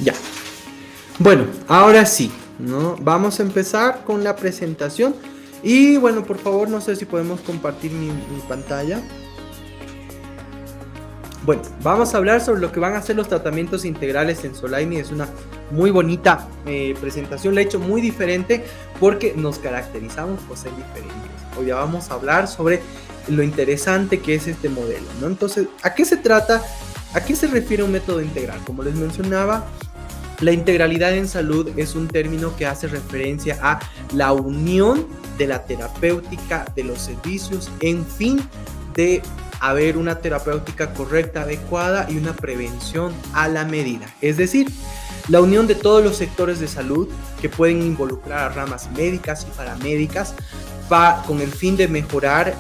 Ya. Bueno, ahora sí, ¿no? Vamos a empezar con la presentación. Y bueno, por favor, no sé si podemos compartir mi pantalla. Bueno, vamos a hablar sobre lo que van a ser los tratamientos integrales en Soligny. Es una muy bonita presentación, la he hecho muy diferente porque nos caracterizamos por ser diferentes. Hoy ya vamos a hablar sobre lo interesante que es este modelo, ¿no? Entonces, ¿a qué se trata? ¿A qué se refiere un método integral? Como les mencionaba, la integralidad en salud es un término que hace referencia a la unión de la terapéutica, de los servicios, en fin, de haber una terapéutica correcta, adecuada y una prevención a la medida. Es decir, la unión de todos los sectores de salud que pueden involucrar a ramas médicas y paramédicas con el fin de mejorar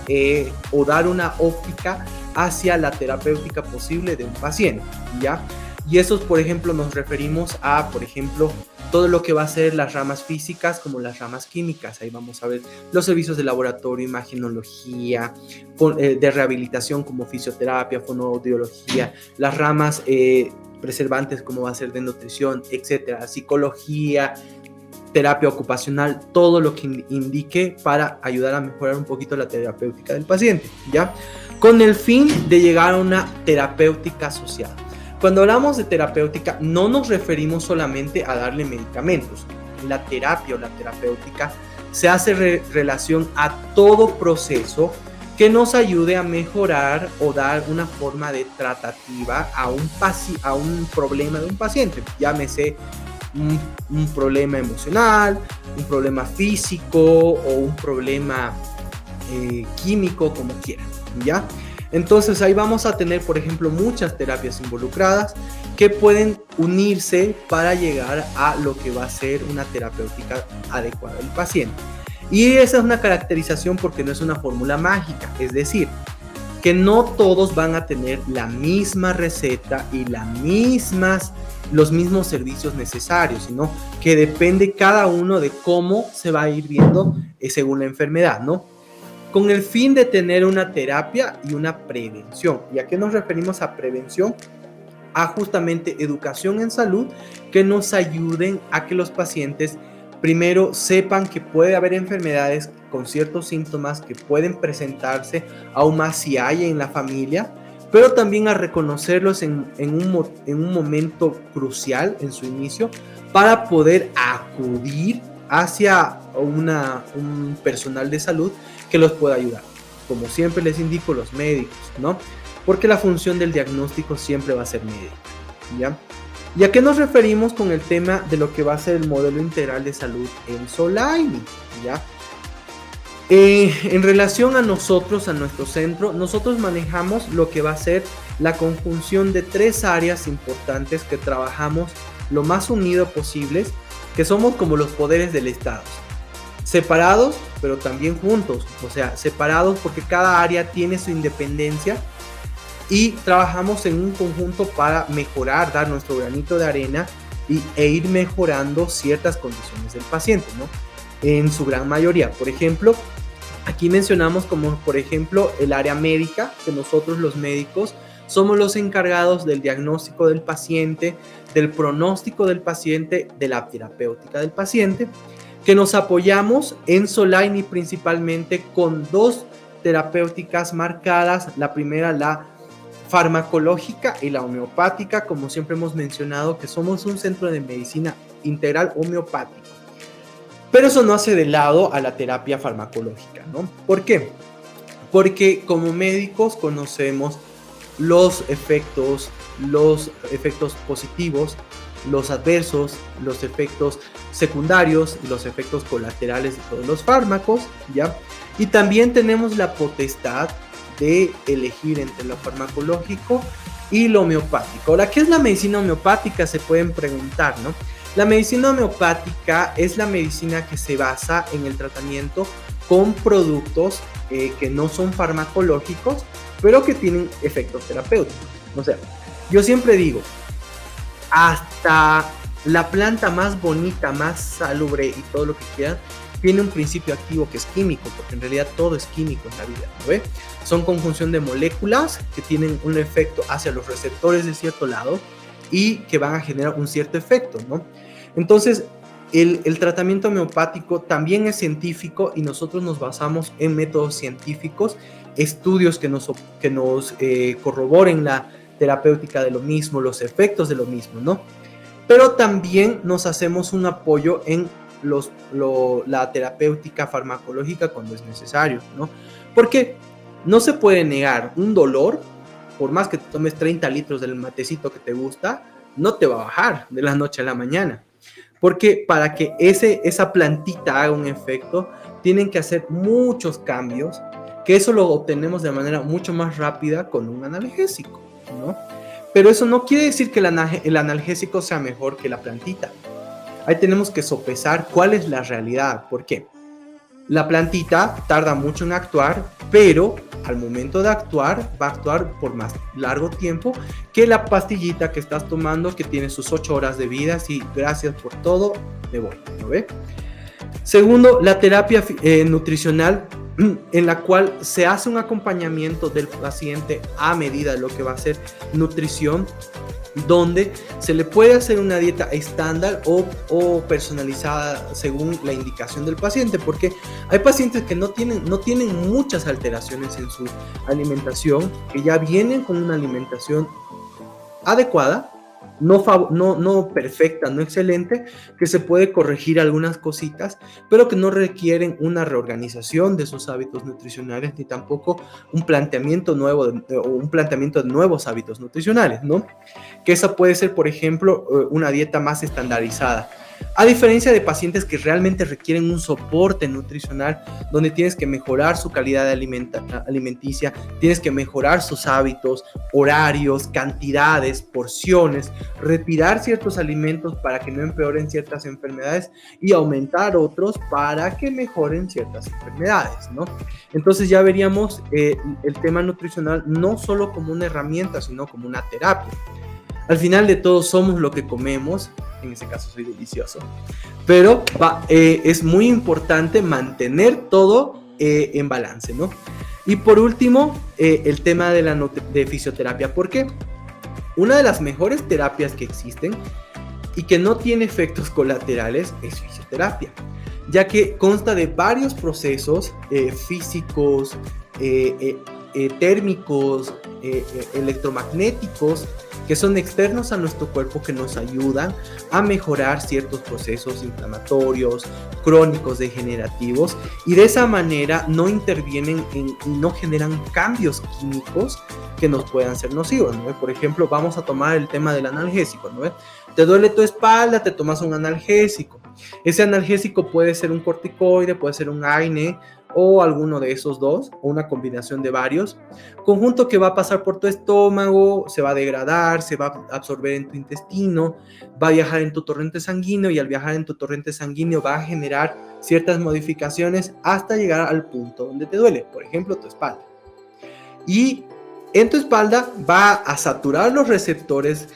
o dar una óptica hacia la terapéutica posible de un paciente, ¿ya? Y esos, por ejemplo, nos referimos a, por ejemplo, todo lo que va a ser las ramas físicas como las ramas químicas. Ahí vamos a ver los servicios de laboratorio, imagenología, de rehabilitación como fisioterapia, fonoaudiología, las ramas preservantes como va a ser de nutrición, etcétera, psicología, terapia ocupacional, todo lo que indique para ayudar a mejorar un poquito la terapéutica del paciente, ¿ya? Con el fin de llegar a una terapéutica asociada. Cuando hablamos de terapéutica, no nos referimos solamente a darle medicamentos. La terapia o la terapéutica se hace relación a todo proceso que nos ayude a mejorar o dar una forma de tratativa a un problema de un paciente. Llámese un problema emocional, un problema físico o un problema químico, como quieran, ¿ya? Entonces ahí vamos a tener, por ejemplo, muchas terapias involucradas que pueden unirse para llegar a lo que va a ser una terapéutica adecuada del paciente. Y esa es una caracterización porque no es una fórmula mágica, es decir, que no todos van a tener la misma receta y los mismos servicios necesarios, sino que depende cada uno de cómo se va a ir viendo según la enfermedad, ¿no? Con el fin de tener una terapia y una prevención. ¿Y a qué nos referimos a prevención? A justamente educación en salud que nos ayuden a que los pacientes primero sepan que puede haber enfermedades con ciertos síntomas que pueden presentarse, aún más si hay en la familia, pero también a reconocerlos en un momento crucial en su inicio para poder acudir hacia un personal de salud que los pueda ayudar. Como siempre les indico, los médicos, ¿no? Porque la función del diagnóstico siempre va a ser médica, ¿ya? ¿Y a qué nos referimos con el tema de lo que va a ser el modelo integral de salud en Soligny, ¿ya? En relación a nosotros, a nuestro centro, nosotros manejamos lo que va a ser la conjunción de 3 áreas importantes que trabajamos lo más unido posibles, que somos como los poderes del Estado. Separados, pero también juntos, o sea, separados porque cada área tiene su independencia y trabajamos en un conjunto para mejorar, dar nuestro granito de arena e ir mejorando ciertas condiciones del paciente, ¿no? En su gran mayoría. Por ejemplo, aquí mencionamos como, por ejemplo, el área médica, que nosotros los médicos somos los encargados del diagnóstico del paciente, del pronóstico del paciente, de la terapéutica del paciente, que nos apoyamos en Soligny principalmente con 2 terapéuticas marcadas. La primera, la farmacológica y la homeopática, como siempre hemos mencionado que somos un centro de medicina integral homeopática. Pero eso no hace de lado a la terapia farmacológica, ¿no? ¿Por qué? Porque como médicos conocemos los efectos positivos, los adversos, los efectos secundarios y los efectos colaterales de todos los fármacos, ¿ya? Y también tenemos la potestad de elegir entre lo farmacológico y lo homeopático. Ahora, ¿qué es la medicina homeopática? Se pueden preguntar, ¿no? La medicina homeopática es la medicina que se basa en el tratamiento con productos que no son farmacológicos, pero que tienen efectos terapéuticos. O sea, yo siempre digo, hasta la planta más bonita, más salubre y todo lo que quieran, tiene un principio activo que es químico, porque en realidad todo es químico en la vida, ¿no ve? Son conjunción de moléculas que tienen un efecto hacia los receptores de cierto lado y que van a generar un cierto efecto, ¿no? Entonces, el tratamiento homeopático también es científico y nosotros nos basamos en métodos científicos, estudios que nos corroboren la terapéutica de lo mismo, los efectos de lo mismo, ¿no? Pero también nos hacemos un apoyo en la terapéutica farmacológica cuando es necesario, ¿no? Porque no se puede negar un dolor, por más que te tomes 30 litros del matecito que te gusta, no te va a bajar de la noche a la mañana. Porque para que esa plantita haga un efecto, tienen que hacer muchos cambios, que eso lo obtenemos de manera mucho más rápida con un analgésico, ¿no? Pero eso no quiere decir que el analgésico sea mejor que la plantita. Ahí tenemos que sopesar cuál es la realidad. ¿Por qué? La plantita tarda mucho en actuar, pero al momento de actuar, va a actuar por más largo tiempo que la pastillita que estás tomando, que tiene sus 8 horas de vida. Sí, gracias por todo, me voy, ¿no ve? Segundo, la terapia nutricional, en la cual se hace un acompañamiento del paciente a medida de lo que va a ser nutrición, donde se le puede hacer una dieta estándar o personalizada según la indicación del paciente, porque hay pacientes que no tienen muchas alteraciones en su alimentación, que ya vienen con una alimentación adecuada, no perfecta, no excelente, que se puede corregir algunas cositas, pero que no requieren una reorganización de sus hábitos nutricionales, ni tampoco un planteamiento nuevo o un planteamiento de nuevos hábitos nutricionales, ¿no? Que esa puede ser, por ejemplo, una dieta más estandarizada. A diferencia de pacientes que realmente requieren un soporte nutricional, donde tienes que mejorar su calidad alimenticia, tienes que mejorar sus hábitos, horarios, cantidades, porciones, retirar ciertos alimentos para que no empeoren ciertas enfermedades y aumentar otros para que mejoren ciertas enfermedades, ¿no? Entonces ya veríamos el tema nutricional no solo como una herramienta, sino como una terapia. Al final de todo somos lo que comemos, en ese caso soy delicioso, pero es muy importante mantener todo en balance, ¿no? Y por último, el tema de fisioterapia, porque una de las mejores terapias que existen y que no tiene efectos colaterales es fisioterapia, ya que consta de varios procesos físicos, térmicos, electromagnéticos, que son externos a nuestro cuerpo, que nos ayudan a mejorar ciertos procesos inflamatorios, crónicos, degenerativos, y de esa manera no intervienen y no generan cambios químicos que nos puedan ser nocivos, ¿no? Por ejemplo, vamos a tomar el tema del analgésico, ¿no? Te duele tu espalda, te tomas un analgésico. Ese analgésico puede ser un corticoide, puede ser un AINE, o alguno de esos dos, o una combinación de varios, conjunto que va a pasar por tu estómago, se va a degradar, se va a absorber en tu intestino, va a viajar en tu torrente sanguíneo, y al viajar en tu torrente sanguíneo va a generar ciertas modificaciones hasta llegar al punto donde te duele, por ejemplo, tu espalda. Y en tu espalda va a saturar los receptores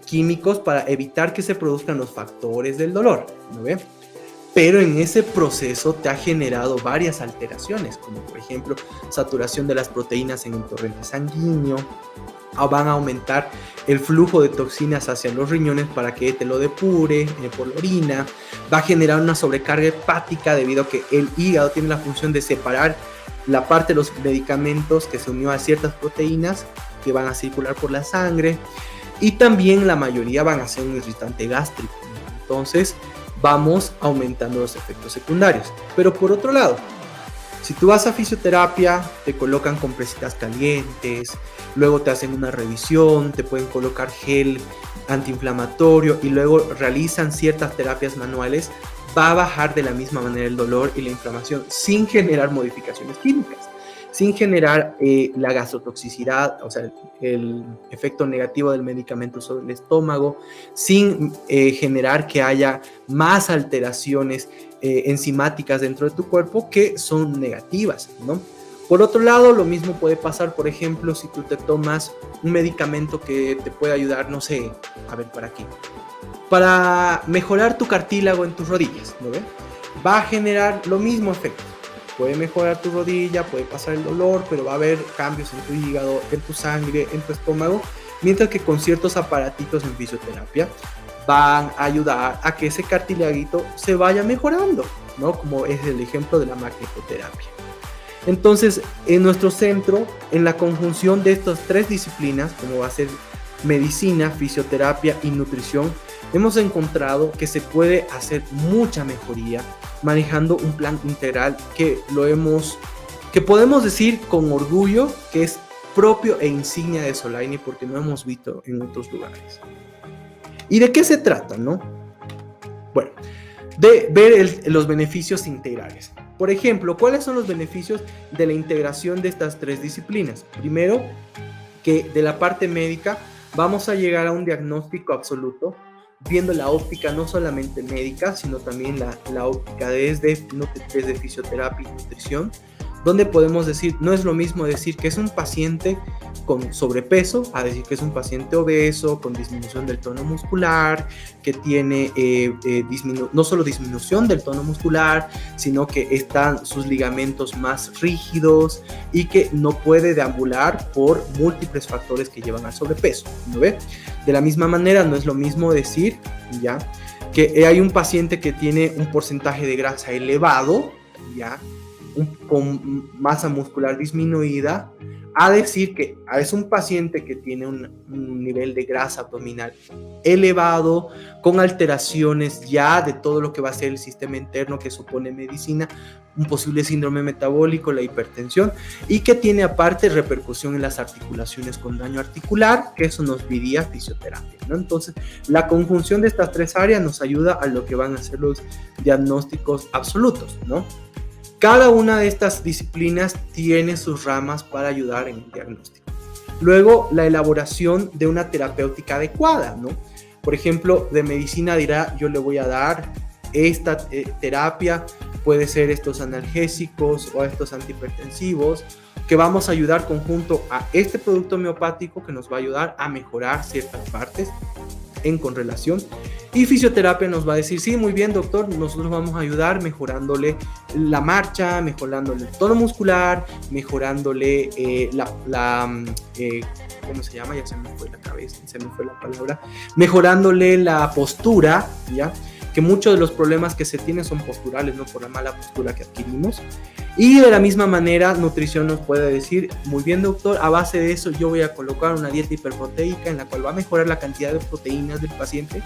químicos para evitar que se produzcan los factores del dolor, ¿no ve? Pero en ese proceso te ha generado varias alteraciones, como por ejemplo saturación de las proteínas en el torrente sanguíneo, van a aumentar el flujo de toxinas hacia los riñones para que te lo depure por la orina, va a generar una sobrecarga hepática debido a que el hígado tiene la función de separar la parte de los medicamentos que se unió a ciertas proteínas que van a circular por la sangre, y también la mayoría van a ser un irritante gástrico. Entonces vamos aumentando los efectos secundarios. Pero por otro lado, si tú vas a fisioterapia, te colocan compresitas calientes, luego te hacen una revisión, te pueden colocar gel antiinflamatorio y luego realizan ciertas terapias manuales, va a bajar de la misma manera el dolor y la inflamación sin generar modificaciones químicas, sin generar la gastrotoxicidad, o sea, el efecto negativo del medicamento sobre el estómago, sin generar que haya más alteraciones enzimáticas dentro de tu cuerpo que son negativas, ¿no? Por otro lado, lo mismo puede pasar, por ejemplo, si tú te tomas un medicamento que te puede ayudar, no sé, a ver, ¿para qué? Para mejorar tu cartílago en tus rodillas, ¿no ve? Va a generar lo mismo efecto. Puede mejorar tu rodilla, puede pasar el dolor, pero va a haber cambios en tu hígado, en tu sangre, en tu estómago, mientras que con ciertos aparatitos en fisioterapia van a ayudar a que ese cartilaguito se vaya mejorando, ¿no? Como es el ejemplo de la magnetoterapia. Entonces, en nuestro centro, en la conjunción de estas tres disciplinas, como va a ser medicina, fisioterapia y nutrición, hemos encontrado que se puede hacer mucha mejoría manejando un plan integral que podemos decir con orgullo que es propio e insignia de Soligny, porque no hemos visto en otros lugares. ¿Y de qué se trata, no? Bueno, de ver los beneficios integrales. Por ejemplo, ¿cuáles son los beneficios de la integración de estas tres disciplinas? Primero, que de la parte médica vamos a llegar a un diagnóstico absoluto, viendo la óptica no solamente médica, sino también la óptica desde fisioterapia y nutrición, donde podemos decir, no es lo mismo decir que es un paciente con sobrepeso a decir que es un paciente obeso, con disminución del tono muscular, que tiene no solo disminución del tono muscular, sino que están sus ligamentos más rígidos y que no puede deambular por múltiples factores que llevan al sobrepeso, ¿no ve? De la misma manera, no es lo mismo decir, ¿ya?, que hay un paciente que tiene un porcentaje de grasa elevado, ¿ya?, con masa muscular disminuida, a decir que es un paciente que tiene un nivel de grasa abdominal elevado, con alteraciones ya de todo lo que va a ser el sistema interno que supone medicina, un posible síndrome metabólico, la hipertensión, y que tiene aparte repercusión en las articulaciones con daño articular, que eso nos diría fisioterapia, ¿no? Entonces, la conjunción de estas tres áreas nos ayuda a lo que van a ser los diagnósticos absolutos, ¿no? Cada una de estas disciplinas tiene sus ramas para ayudar en el diagnóstico. Luego, la elaboración de una terapéutica adecuada, ¿no? Por ejemplo, de medicina dirá, yo le voy a dar esta terapia, puede ser estos analgésicos o estos antihipertensivos, que vamos a ayudar conjunto a este producto homeopático que nos va a ayudar a mejorar ciertas partes en correlación. Y fisioterapia nos va a decir, sí, muy bien, doctor, nosotros vamos a ayudar mejorándole la marcha, mejorándole el tono muscular, mejorándole ¿cómo se llama? Ya se me fue la cabeza, se me fue la palabra. Mejorándole la postura, ¿ya? Que muchos de los problemas que se tienen son posturales, ¿no? Por la mala postura que adquirimos. Y de la misma manera, nutrición nos puede decir, muy bien, doctor, a base de eso yo voy a colocar una dieta hiperproteica en la cual va a mejorar la cantidad de proteínas del paciente.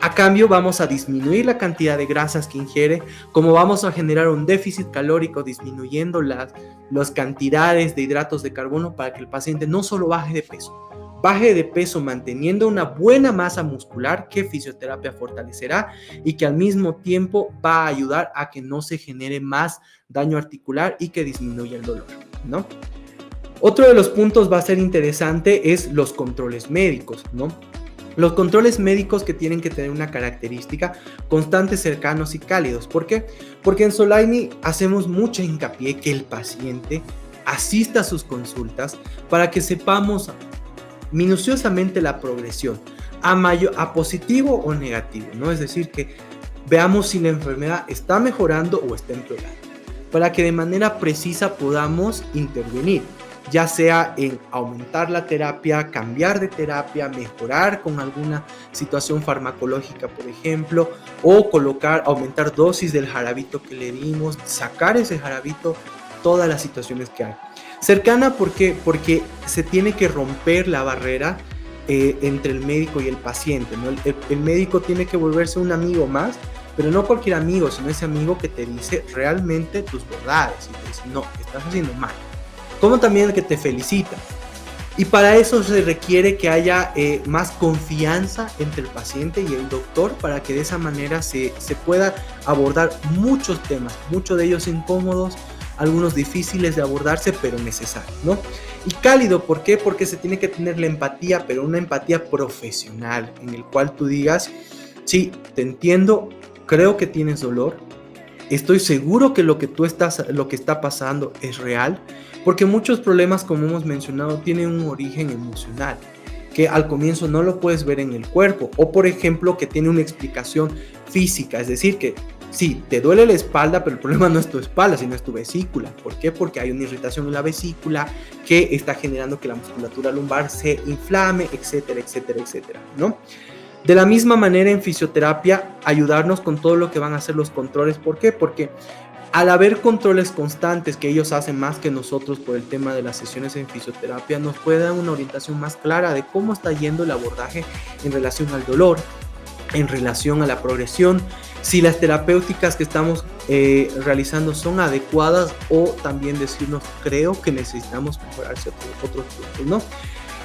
A cambio, vamos a disminuir la cantidad de grasas que ingiere, como vamos a generar un déficit calórico disminuyendo las cantidades de hidratos de carbono para que el paciente no solo baje de peso manteniendo una buena masa muscular que fisioterapia fortalecerá y que al mismo tiempo va a ayudar a que no se genere más daño articular y que disminuya el dolor, ¿no? Otro de los puntos va a ser interesante es los controles médicos, ¿no? Los controles médicos que tienen que tener una característica constantes, cercanos y cálidos. ¿Por qué? Porque en Soligny hacemos mucho hincapié que el paciente asista a sus consultas para que sepamos minuciosamente la progresión a positivo o negativo, ¿no? Es decir, que veamos si la enfermedad está mejorando o está empeorando, para que de manera precisa podamos intervenir, ya sea en aumentar la terapia, cambiar de terapia, mejorar con alguna situación farmacológica, por ejemplo, o aumentar dosis del jarabito que le dimos, sacar ese jarabito, todas las situaciones que hay. Cercana, ¿por qué? Porque se tiene que romper la barrera entre el médico y el paciente, ¿no? El médico tiene que volverse un amigo más, pero no cualquier amigo, sino ese amigo que te dice realmente tus verdades y te dice, no, estás haciendo mal. Como también el que te felicita. Y para eso se requiere que haya más confianza entre el paciente y el doctor, para que de esa manera se pueda abordar muchos temas, muchos de ellos incómodos, algunos difíciles de abordarse, pero necesarios, ¿no? Y cálido, ¿por qué? Porque se tiene que tener la empatía, pero una empatía profesional, en el cual tú digas, sí, te entiendo, creo que tienes dolor, estoy seguro que lo que está pasando es real, porque muchos problemas, como hemos mencionado, tienen un origen emocional, que al comienzo no lo puedes ver en el cuerpo, o por ejemplo que tiene una explicación física, es decir, que Sí, te duele la espalda, pero el problema no es tu espalda, sino es tu vesícula. ¿Por qué? Porque hay una irritación en la vesícula que está generando que la musculatura lumbar se inflame, etcétera, etcétera, etcétera, ¿no? De la misma manera en fisioterapia, ayudarnos con todo lo que van a ser los controles. ¿Por qué? Porque al haber controles constantes que ellos hacen más que nosotros por el tema de las sesiones en fisioterapia, nos puede dar una orientación más clara de cómo está yendo el abordaje en relación al dolor, en relación a la progresión, si las terapéuticas que estamos realizando son adecuadas, o también decirnos, creo que necesitamos mejorar otros puntos, ¿no?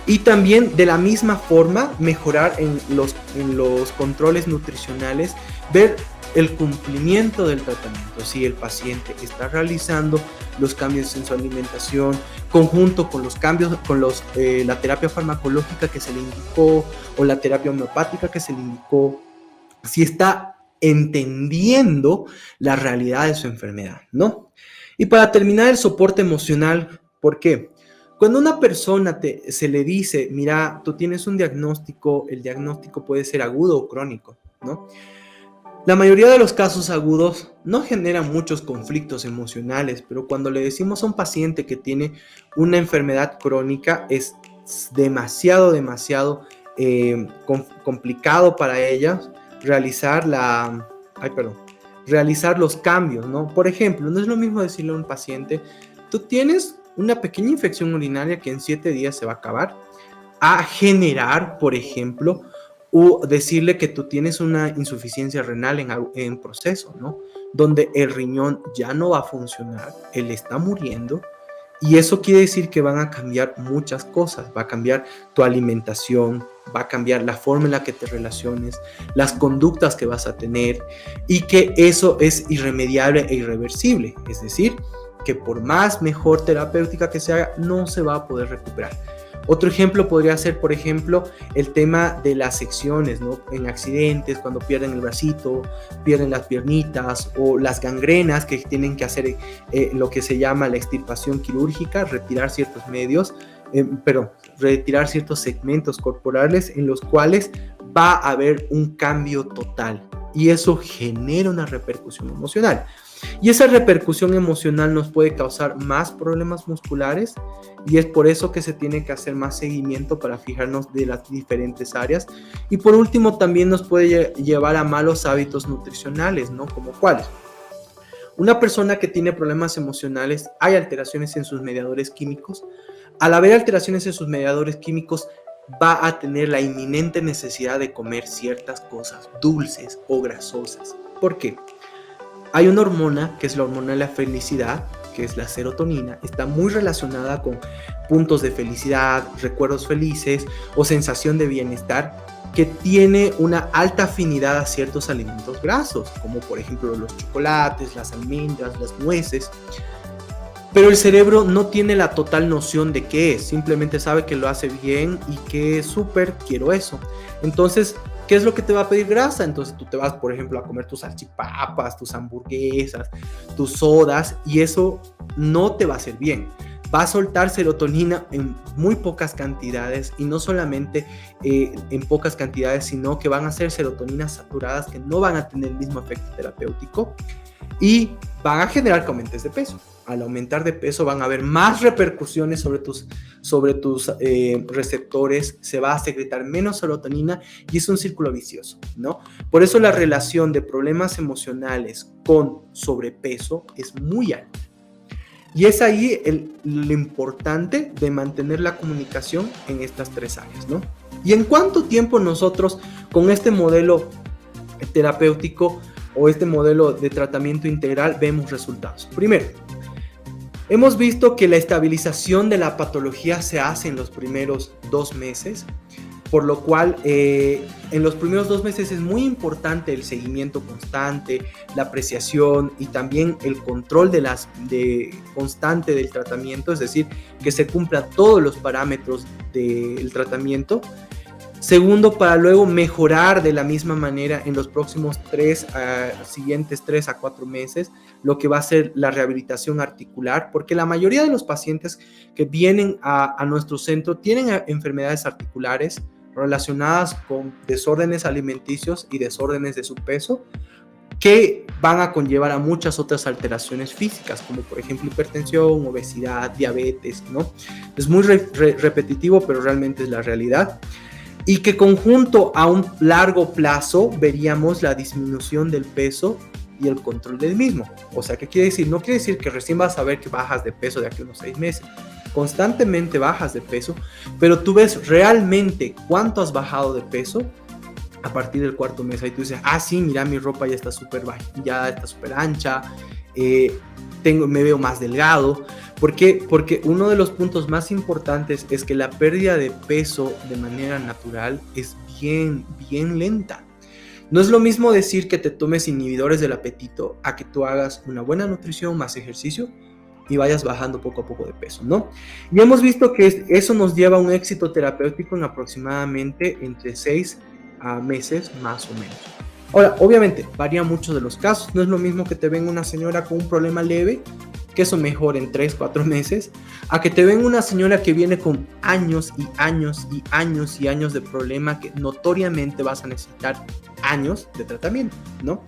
Y también de la misma forma mejorar en los controles nutricionales, ver el cumplimiento del tratamiento, si el paciente está realizando los cambios en su alimentación, conjunto con los cambios, con la terapia farmacológica que se le indicó o la terapia homeopática que se le indicó, si está entendiendo la realidad de su enfermedad, ¿no? Y para terminar, el soporte emocional. ¿Por qué? Cuando a una persona se le dice, mira, tú tienes un diagnóstico, el diagnóstico puede ser agudo o crónico, ¿no? La mayoría de los casos agudos no generan muchos conflictos emocionales, pero cuando le decimos a un paciente que tiene una enfermedad crónica, es demasiado complicado para ellas realizar realizar los cambios, ¿no? Por ejemplo, no es lo mismo decirle a un paciente, tú tienes una pequeña infección urinaria que en 7 días se va a acabar, a generar, por ejemplo, o decirle que tú tienes una insuficiencia renal en proceso, ¿no? Donde el riñón ya no va a funcionar, él está muriendo, y eso quiere decir que van a cambiar muchas cosas. Va a cambiar tu alimentación, va a cambiar la forma en la que te relaciones, las conductas que vas a tener, y que eso es irremediable e irreversible. Es decir, que por más mejor terapéutica que se haga, no se va a poder recuperar. Otro ejemplo podría ser, por ejemplo, el tema de las secciones, ¿no? En accidentes, cuando pierden el bracito, pierden las piernitas, o las gangrenas, que tienen que hacer lo que se llama la extirpación quirúrgica, retirar ciertos retirar ciertos segmentos corporales en los cuales va a haber un cambio total, y eso genera una repercusión emocional. Y esa repercusión emocional nos puede causar más problemas musculares, y es por eso que se tiene que hacer más seguimiento para fijarnos de las diferentes áreas. Y por último, también nos puede llevar a malos hábitos nutricionales, ¿no? ¿Como cuáles? Una persona que tiene problemas emocionales, hay alteraciones en sus mediadores químicos. Al haber alteraciones en sus mediadores químicos, va a tener la inminente necesidad de comer ciertas cosas dulces o grasosas. ¿Por qué? Hay una hormona, que es la hormona de la felicidad, que es la serotonina, está muy relacionada con puntos de felicidad, recuerdos felices o sensación de bienestar, que tiene una alta afinidad a ciertos alimentos grasos, como por ejemplo los chocolates, las almendras, las nueces. Pero el cerebro no tiene la total noción de qué es, simplemente sabe que lo hace bien y que es súper, quiero eso. Entonces, ¿qué es lo que te va a pedir grasa? Entonces tú te vas, por ejemplo, a comer tus salchipapas, tus hamburguesas, tus sodas, y eso no te va a hacer bien. Va a soltar serotonina en muy pocas cantidades, y no solamente en pocas cantidades, sino que van a ser serotoninas saturadas que no van a tener el mismo efecto terapéutico y van a generar que aumentes de peso. Al aumentar de peso van a haber más repercusiones sobre tus receptores, se va a secretar menos serotonina, y es un círculo vicioso, ¿no? Por eso la relación de problemas emocionales con sobrepeso es muy alta. Y es ahí lo importante de mantener la comunicación en estas 3 áreas, ¿no? ¿Y en cuánto tiempo nosotros con este modelo terapéutico o este modelo de tratamiento integral vemos resultados? Primero, hemos visto que la estabilización de la patología se hace en los primeros 2 meses, por lo cual en los primeros 2 meses es muy importante el seguimiento constante, la apreciación y también el control constante del tratamiento, es decir, que se cumplan todos los parámetros del tratamiento. Segundo, para luego mejorar de la misma manera en los próximos siguientes 3 a 4 meses, lo que va a ser la rehabilitación articular, porque la mayoría de los pacientes que vienen a nuestro centro tienen enfermedades articulares relacionadas con desórdenes alimenticios y desórdenes de su peso, que van a conllevar a muchas otras alteraciones físicas, como por ejemplo hipertensión, obesidad, diabetes, ¿no? Es muy repetitivo, pero realmente es la realidad. Y que conjunto a un largo plazo veríamos la disminución del peso y el control del mismo. O sea, ¿qué quiere decir? No quiere decir que recién vas a ver que bajas de peso de aquí a unos 6 meses. Constantemente bajas de peso, pero tú ves realmente cuánto has bajado de peso a partir del cuarto mes. Ahí tú dices, ah, sí, mira, mi ropa ya está súper ya está súper ancha, me veo más delgado. ¿Por qué? Porque uno de los puntos más importantes es que la pérdida de peso de manera natural es bien lenta. No es lo mismo decir que te tomes inhibidores del apetito a que tú hagas una buena nutrición más ejercicio y vayas bajando poco a poco de peso, ¿no? Y hemos visto que eso nos lleva a un éxito terapéutico en aproximadamente entre 6 meses más o menos. Ahora, obviamente, varía mucho de los casos. No es lo mismo que te venga una señora con un problema leve, que eso mejora en 3, 4 meses, a que te venga una señora que viene con años y años y años y años de problema que notoriamente vas a necesitar años de tratamiento, ¿no?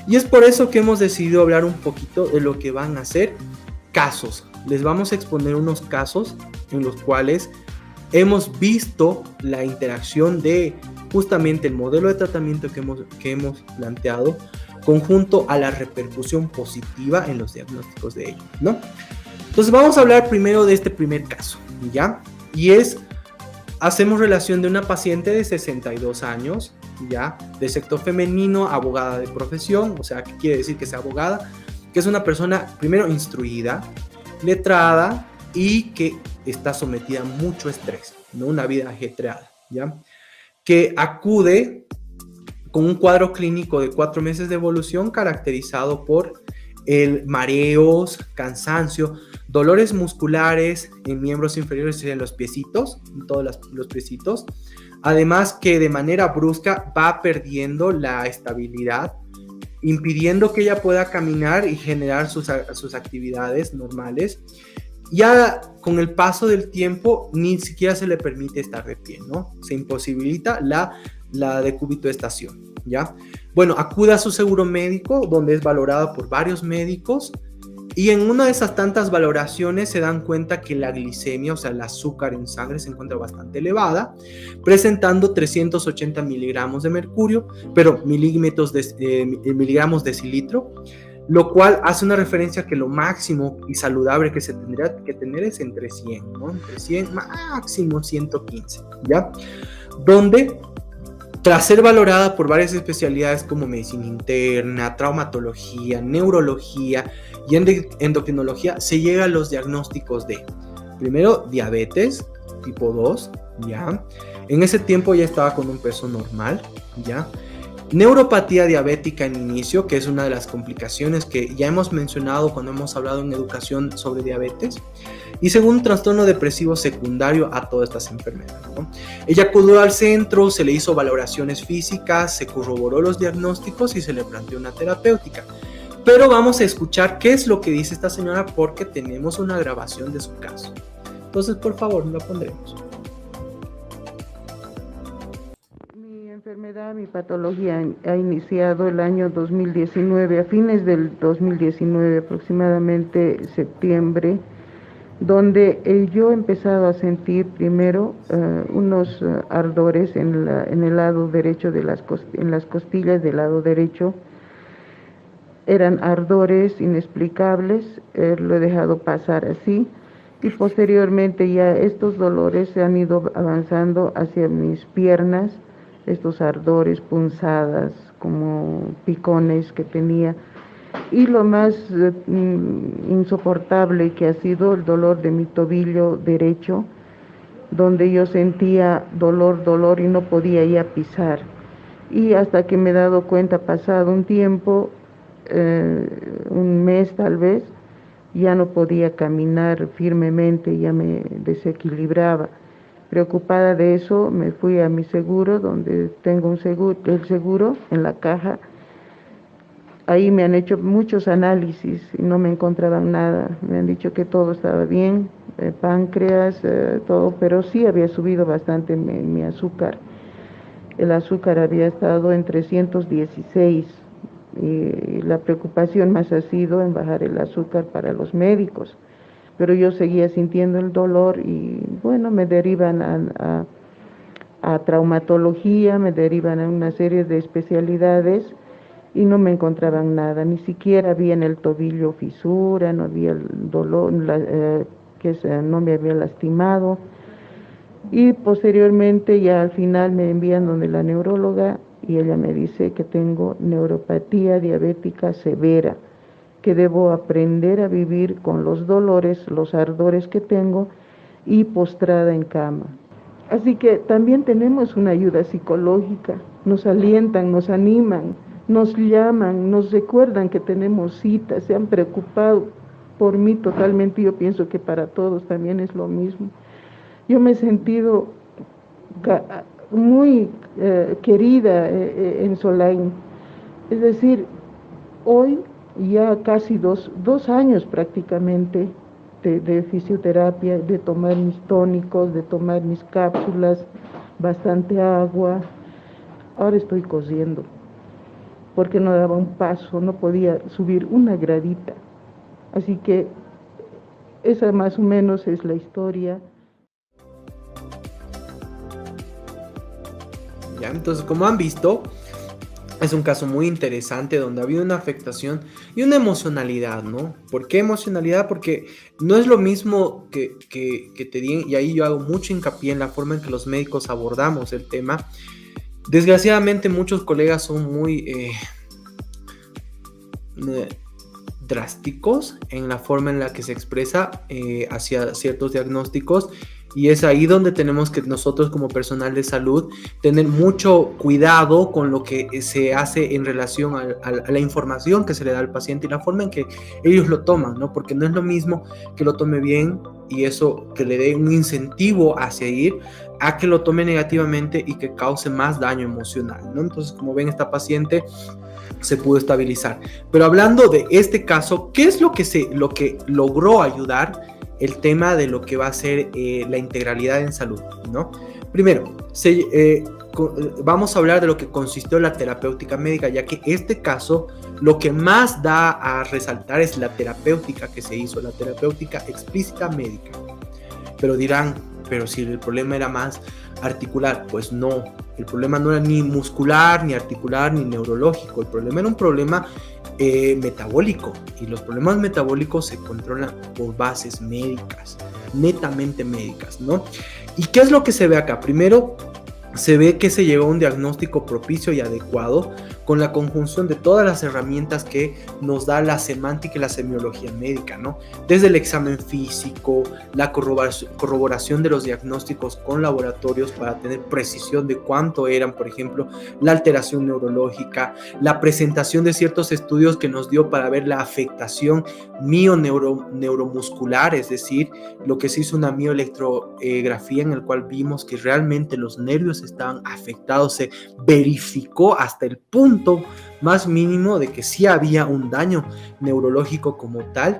Y es por eso que hemos decidido hablar un poquito de lo que van a ser casos. Les vamos a exponer unos casos en los cuales hemos visto la interacción de justamente el modelo de tratamiento que hemos planteado conjunto a la repercusión positiva en los diagnósticos de ellos, ¿no? Entonces vamos a hablar primero de este primer caso, ¿ya? Y hacemos relación de una paciente de 62 años, ¿ya? De sexo femenino, abogada de profesión, o sea, ¿qué quiere decir que sea abogada? Que es una persona, primero, instruida, letrada y que está sometida a mucho estrés, ¿no? Una vida ajetreada, ¿ya? Que acude con un cuadro clínico de 4 meses de evolución caracterizado por mareos, cansancio, dolores musculares en miembros inferiores en los piecitos, en todos los piecitos. Además que de manera brusca va perdiendo la estabilidad, impidiendo que ella pueda caminar y generar sus actividades normales. Ya con el paso del tiempo ni siquiera se le permite estar de pie, ¿no? Se imposibilita la decubitoestación, ¿ya? Bueno, acude a su seguro médico, donde es valorada por varios médicos, y en una de esas tantas valoraciones se dan cuenta que la glicemia, o sea, el azúcar en sangre, se encuentra bastante elevada, presentando 380 miligramos de mercurio, pero miligramos decilitro, lo cual hace una referencia a que lo máximo y saludable que se tendría que tener es entre 100, ¿no? Entre 100, máximo 115, ¿ya? Donde, tras ser valorada por varias especialidades como medicina interna, traumatología, neurología y endocrinología, se llega a los diagnósticos de, primero, diabetes tipo 2, ¿ya? En ese tiempo ya estaba con un peso normal, ¿ya? Neuropatía diabética en inicio, que es una de las complicaciones que ya hemos mencionado cuando hemos hablado en educación sobre diabetes. Y segundo, trastorno depresivo secundario a todas estas enfermedades, ¿no? Ella acudió al centro, se le hizo valoraciones físicas, se corroboró los diagnósticos y se le planteó una terapéutica. Pero vamos a escuchar qué es lo que dice esta señora porque tenemos una grabación de su caso. Entonces, por favor, la pondremos. Mi patología ha iniciado el año 2019, a fines del 2019, aproximadamente septiembre, donde yo he empezado a sentir primero unos ardores en el lado derecho en las costillas del lado derecho. Eran ardores inexplicables, lo he dejado pasar así, y posteriormente ya estos dolores se han ido avanzando hacia mis piernas, estos ardores, punzadas, como picones que tenía, y lo más insoportable que ha sido el dolor de mi tobillo derecho, donde yo sentía dolor y no podía ya pisar. Y hasta que me he dado cuenta, pasado un tiempo, un mes tal vez, ya no podía caminar firmemente, ya me desequilibraba. Preocupada de eso, me fui a mi seguro, donde tengo el seguro en la caja. Ahí me han hecho muchos análisis y no me encontraban nada. Me han dicho que todo estaba bien, páncreas, todo, pero sí había subido bastante mi azúcar. El azúcar había estado en 316 y la preocupación más ha sido en bajar el azúcar para los médicos, pero yo seguía sintiendo el dolor y bueno, me derivan a traumatología, me derivan a una serie de especialidades y no me encontraban nada, ni siquiera había en el tobillo fisura, no había el dolor, no me había lastimado. Y posteriormente ya al final me envían donde la neuróloga y ella me dice que tengo neuropatía diabética severa, que debo aprender a vivir con los dolores, los ardores que tengo y postrada en cama. Así que también tenemos una ayuda psicológica, nos alientan, nos animan, nos llaman, nos recuerdan que tenemos citas, se han preocupado por mí totalmente, yo pienso que para todos también es lo mismo. Yo me he sentido muy querida en Solain, es decir, hoy ya casi dos años prácticamente de fisioterapia, de tomar mis tónicos, de tomar mis cápsulas, bastante agua. Ahora estoy cosiendo, porque no daba un paso, no podía subir una gradita. Así que esa más o menos es la historia. Ya, entonces, como han visto, es un caso muy interesante donde ha habido una afectación y una emocionalidad, ¿no? ¿Por qué emocionalidad? Porque no es lo mismo que te digan, y ahí yo hago mucho hincapié en la forma en que los médicos abordamos el tema. Desgraciadamente muchos colegas son muy drásticos en la forma en la que se expresa hacia ciertos diagnósticos. Y es ahí donde tenemos que nosotros como personal de salud tener mucho cuidado con lo que se hace en relación a la información que se le da al paciente y la forma en que ellos lo toman, ¿no? Porque no es lo mismo que lo tome bien y eso que le dé un incentivo a seguir, a que lo tome negativamente y que cause más daño emocional, ¿no? Entonces, como ven, esta paciente se pudo estabilizar. Pero hablando de este caso, ¿qué es lo que logró ayudar el tema de lo que va a ser la integralidad en salud, ¿no? Primero, vamos a hablar de lo que consistió la terapéutica médica, ya que este caso lo que más da a resaltar es la terapéutica que se hizo, la terapéutica explícita médica. Pero dirán, pero si el problema era más articular, pues no, el problema no era ni muscular, ni articular, ni neurológico, el problema era un problema metabólico, y los problemas metabólicos se controlan por bases médicas, netamente médicas, ¿no? ¿Y qué es lo que se ve acá? Primero, se ve que se llegó a un diagnóstico propicio y adecuado con la conjunción de todas las herramientas que nos da la semántica y la semiología médica, ¿no? Desde el examen físico, la corroboración de los diagnósticos con laboratorios para tener precisión de cuánto eran, por ejemplo, la alteración neurológica, la presentación de ciertos estudios que nos dio para ver la afectación neuromuscular, es decir, lo que se hizo una mioelectrografía en el cual vimos que realmente los nervios estaban afectados, se verificó hasta el punto más mínimo de que sí había un daño neurológico como tal,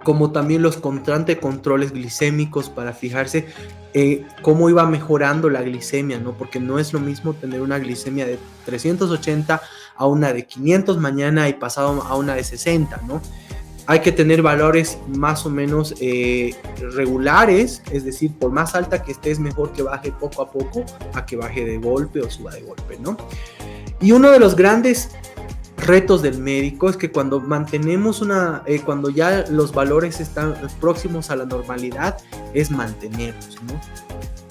como también los constantes controles glicémicos para fijarse cómo iba mejorando la glicemia, ¿no? Porque no es lo mismo tener una glicemia de 380 a una de 500 mañana y pasado a una de 60, ¿no? Hay que tener valores más o menos regulares, es decir, por más alta que esté es mejor que baje poco a poco a que baje de golpe o suba de golpe, ¿no? Y uno de los grandes retos del médico es que cuando mantenemos cuando ya los valores están próximos a la normalidad, es mantenerlos, ¿no?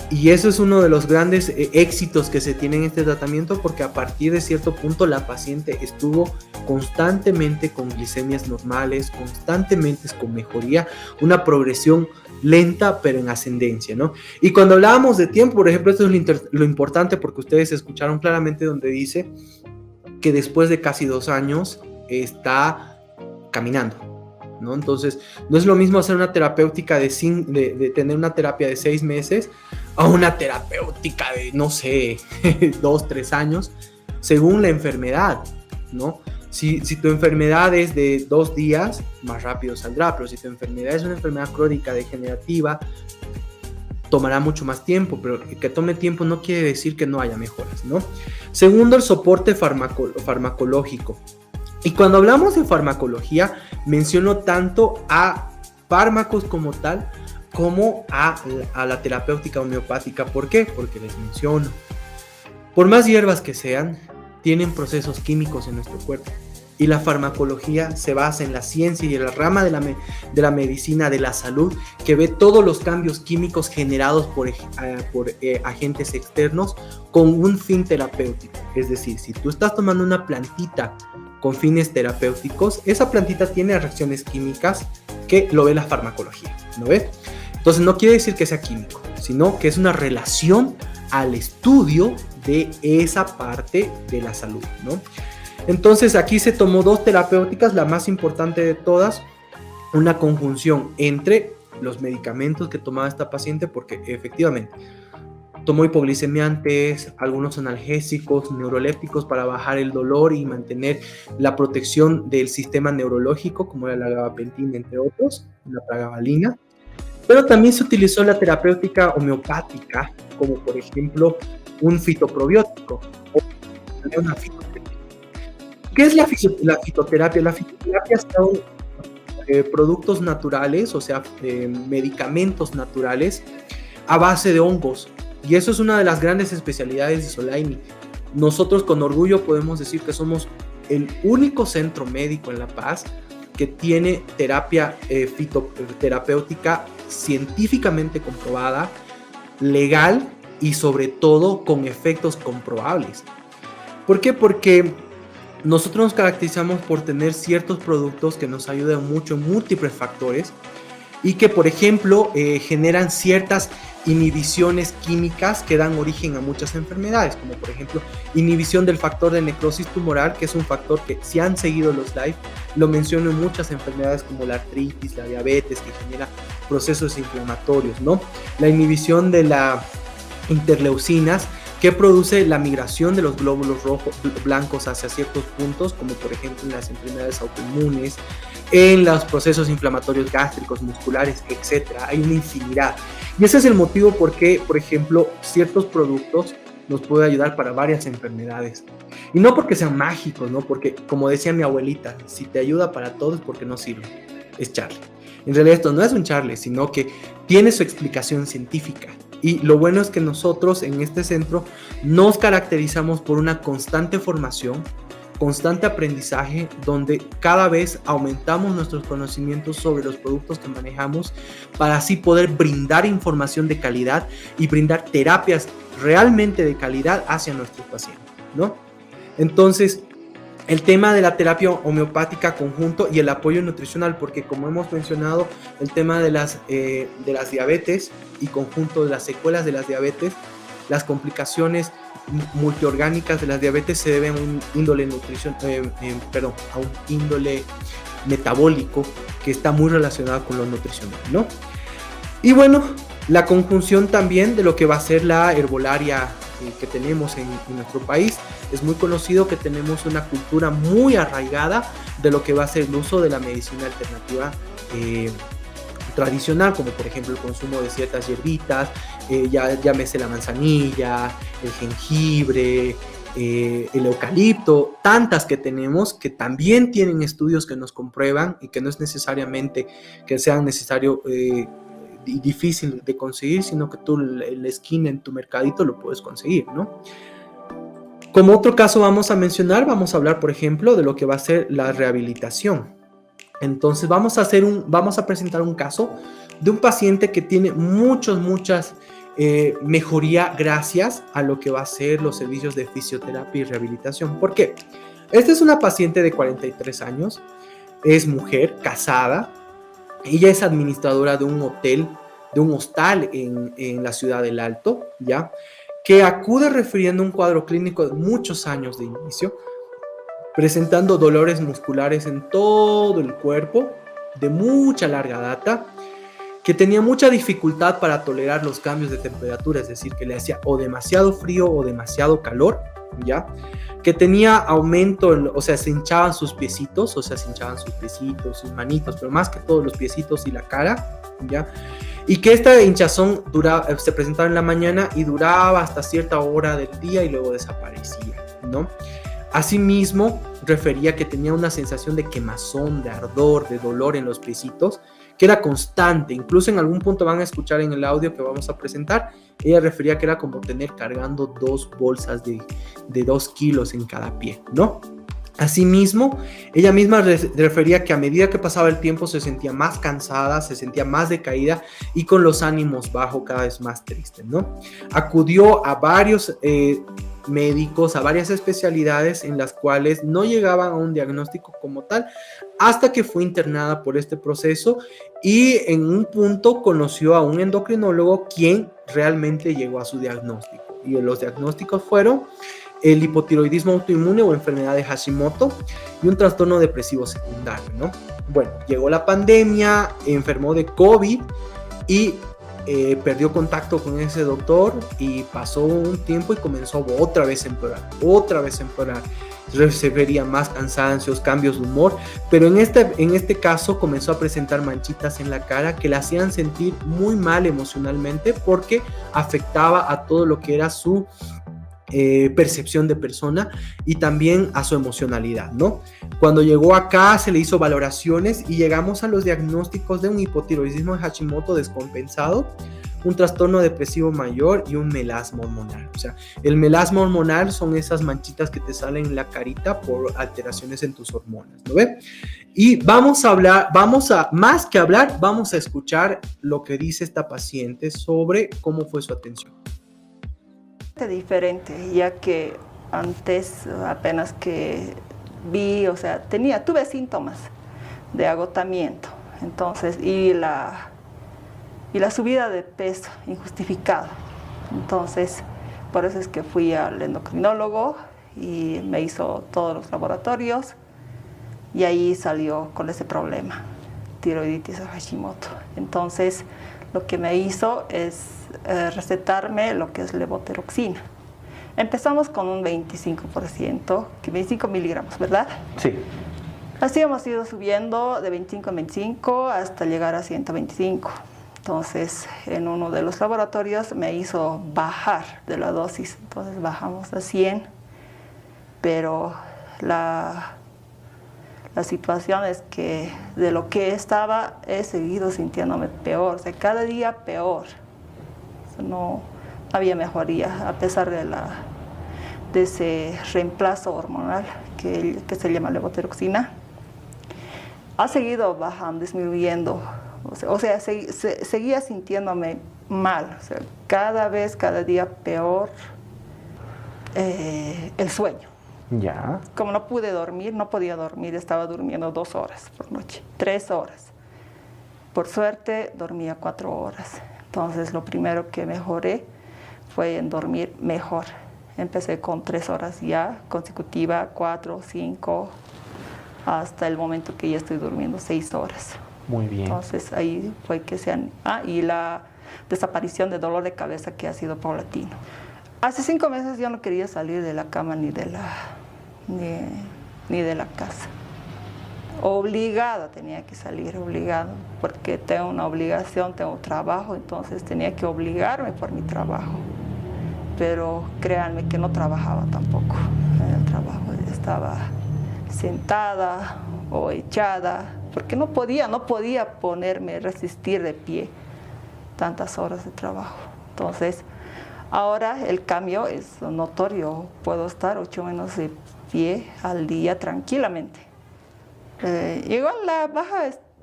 Y eso es uno de los grandes éxitos que se tiene en este tratamiento, porque a partir de cierto punto la paciente estuvo constantemente con glicemias normales, constantemente con mejoría, una progresión lenta pero en ascendencia, ¿no? Y cuando hablábamos de tiempo, por ejemplo, esto es lo importante, porque ustedes escucharon claramente donde dice que después de casi 2 años está caminando, ¿no? Entonces, no es lo mismo hacer una terapéutica de tener una terapia de 6 meses a una terapéutica de, no sé, 2, 3 años, según la enfermedad, ¿no? Si tu enfermedad es de 2 días, más rápido saldrá, pero si tu enfermedad es una enfermedad crónica degenerativa, tomará mucho más tiempo, pero que tome tiempo no quiere decir que no haya mejoras, ¿no? Segundo, el soporte farmacológico. Y cuando hablamos de farmacología, menciono tanto a fármacos como tal, como a la terapéutica homeopática. ¿Por qué? Porque les menciono, por más hierbas que sean, tienen procesos químicos en nuestro cuerpo. Y la farmacología se basa en la ciencia y en la rama de la medicina de la salud, que ve todos los cambios químicos generados por agentes externos con un fin terapéutico. Es decir, si tú estás tomando una plantita con fines terapéuticos, esa plantita tiene reacciones químicas que lo ve la farmacología, ¿no ves? Entonces no quiere decir que sea químico, sino que es una relación al estudio de esa parte de la salud, ¿no? Entonces aquí se tomó dos terapéuticas, la más importante de todas, una conjunción entre los medicamentos que tomaba esta paciente, porque efectivamente tomó hipoglicemiantes, algunos analgésicos, neurolépticos para bajar el dolor y mantener la protección del sistema neurológico, como era la gabapentina, entre otros, la pregabalina. Pero también se utilizó la terapéutica homeopática, como por ejemplo un fitoprobiótico o una fitoterapia. ¿Qué es la fitoterapia? La fitoterapia son productos naturales, o sea, medicamentos naturales a base de hongos. Y eso es una de las grandes especialidades de Solaini. Nosotros con orgullo podemos decir que somos el único centro médico en La Paz que tiene terapia fitoterapéutica científicamente comprobada, legal y sobre todo con efectos comprobables. ¿Por qué? Porque nosotros nos caracterizamos por tener ciertos productos que nos ayudan mucho en múltiples factores y que, por ejemplo, generan ciertas inhibiciones químicas que dan origen a muchas enfermedades, como por ejemplo inhibición del factor de necrosis tumoral, que es un factor que, si han seguido los live, lo menciono en muchas enfermedades como la artritis, la diabetes, que genera procesos inflamatorios, ¿no? La inhibición de las interleucinas, que produce la migración de los glóbulos rojos blancos hacia ciertos puntos, como por ejemplo en las enfermedades autoinmunes, en los procesos inflamatorios gástricos, musculares, etc. Hay una infinidad. Y ese es el motivo por qué, por ejemplo, ciertos productos nos pueden ayudar para varias enfermedades. Y no porque sean mágicos, ¿no? Porque, como decía mi abuelita, si te ayuda para todo es porque no sirve. Es charle. En realidad esto no es un charle, sino que tiene su explicación científica. Y lo bueno es que nosotros en este centro nos caracterizamos por una constante formación, constante aprendizaje, donde cada vez aumentamos nuestros conocimientos sobre los productos que manejamos para así poder brindar información de calidad y brindar terapias realmente de calidad hacia nuestros pacientes, ¿no? Entonces, el tema de la terapia homeopática conjunto y el apoyo nutricional, porque como hemos mencionado, el tema de las diabetes y conjunto de las secuelas de las diabetes, las complicaciones multiorgánicas de las diabetes se deben a un índole a un índole metabólico que está muy relacionado con lo nutricional, ¿no? Y bueno, la conjunción también de lo que va a ser la herbolaria que tenemos en nuestro país. Es muy conocido que tenemos una cultura muy arraigada de lo que va a ser el uso de la medicina alternativa tradicional, como por ejemplo el consumo de ciertas hierbitas, llámese la manzanilla, el jengibre, el eucalipto, tantas que tenemos que también tienen estudios que nos comprueban y que no es necesariamente que sean necesario difícil de conseguir, sino que tú la esquina en tu mercadito lo puedes conseguir, ¿no? Como otro caso vamos a hablar, por ejemplo, de lo que va a ser la rehabilitación. Entonces vamos a presentar un caso de un paciente que tiene muchas mejoría gracias a lo que va a ser los servicios de fisioterapia y rehabilitación. ¿Por qué? Esta es una paciente de 43 años, es mujer, casada. Ella es administradora de un hostal en la ciudad del Alto, ¿ya? Que acude refiriendo un cuadro clínico de muchos años de inicio, presentando dolores musculares en todo el cuerpo, de mucha larga data, que tenía mucha dificultad para tolerar los cambios de temperatura, es decir, que le hacía o demasiado frío o demasiado calor, ¿ya? Que tenía aumento, o sea, se hinchaban sus piecitos, sus manitos, pero más que todo los piecitos y la cara, ¿ya? Y que esta hinchazón se presentaba en la mañana y duraba hasta cierta hora del día y luego desaparecía, ¿no? Asimismo, refería que tenía una sensación de quemazón, de ardor, de dolor en los piecitos, que era constante. Incluso en algún punto van a escuchar en el audio que vamos a presentar, ella refería que era como tener cargando 2 bolsas de 2 kilos en cada pie, ¿no? Asimismo, ella misma refería que a medida que pasaba el tiempo se sentía más cansada, se sentía más decaída y con los ánimos bajos, cada vez más triste, ¿no? Acudió a varios médicos, a varias especialidades en las cuales no llegaban a un diagnóstico como tal, hasta que fue internada por este proceso y en un punto conoció a un endocrinólogo quien realmente llegó a su diagnóstico. Y los diagnósticos fueron el hipotiroidismo autoinmune o enfermedad de Hashimoto y un trastorno depresivo secundario, ¿no? Bueno, llegó la pandemia, enfermó de COVID y perdió contacto con ese doctor y pasó un tiempo y comenzó otra vez a empeorar. Se vería más cansancios, cambios de humor, pero en este caso comenzó a presentar manchitas en la cara que la hacían sentir muy mal emocionalmente porque afectaba a todo lo que era su percepción de persona y también a su emocionalidad, ¿no? Cuando llegó acá se le hizo valoraciones y llegamos a los diagnósticos de un hipotiroidismo de Hashimoto descompensado, un trastorno depresivo mayor y un melasma hormonal. O sea, el melasma hormonal son esas manchitas que te salen en la carita por alteraciones en tus hormonas, ¿no ve? Y vamos a escuchar lo que dice esta paciente sobre cómo fue su atención. Diferente, ya que antes apenas que vi, o sea, tuve síntomas de agotamiento, entonces, y la subida de peso injustificada. Entonces, por eso es que fui al endocrinólogo y me hizo todos los laboratorios y ahí salió con ese problema, tiroiditis de Hashimoto. Entonces, lo que me hizo es recetarme lo que es levotiroxina. Empezamos con un 25%, 25 miligramos, ¿verdad? Sí. Así hemos ido subiendo de 25 en 25 hasta llegar a 125. Entonces, en uno de los laboratorios me hizo bajar de la dosis. Entonces, bajamos a 100, pero la situación es que de lo que estaba he seguido sintiéndome peor, o sea, cada día peor. O sea, no había mejoría a pesar de ese reemplazo hormonal que se llama levotiroxina. Ha seguido bajando, disminuyendo, o sea, seguía sintiéndome mal, o sea, cada día peor el sueño. Ya. Como no podía dormir, estaba durmiendo 2 horas por noche, 3 horas. Por suerte dormía 4 horas. Entonces lo primero que mejoré fue en dormir mejor. Empecé con 3 horas ya consecutiva, 4, 5, hasta el momento que ya estoy durmiendo 6 horas. Muy bien. Entonces ahí fue que y la desaparición de dolor de cabeza que ha sido paulatino. Hace 5 meses yo no quería salir de la cama ni de la casa. Obligada tenía que salir, porque tengo una obligación, tengo trabajo, entonces tenía que obligarme por mi trabajo. Pero créanme que no trabajaba tampoco en el trabajo, estaba sentada o echada, porque no podía resistir de pie tantas horas de trabajo. Entonces, ahora el cambio es notorio, puedo estar 8 menos de pie al día tranquilamente. Igual la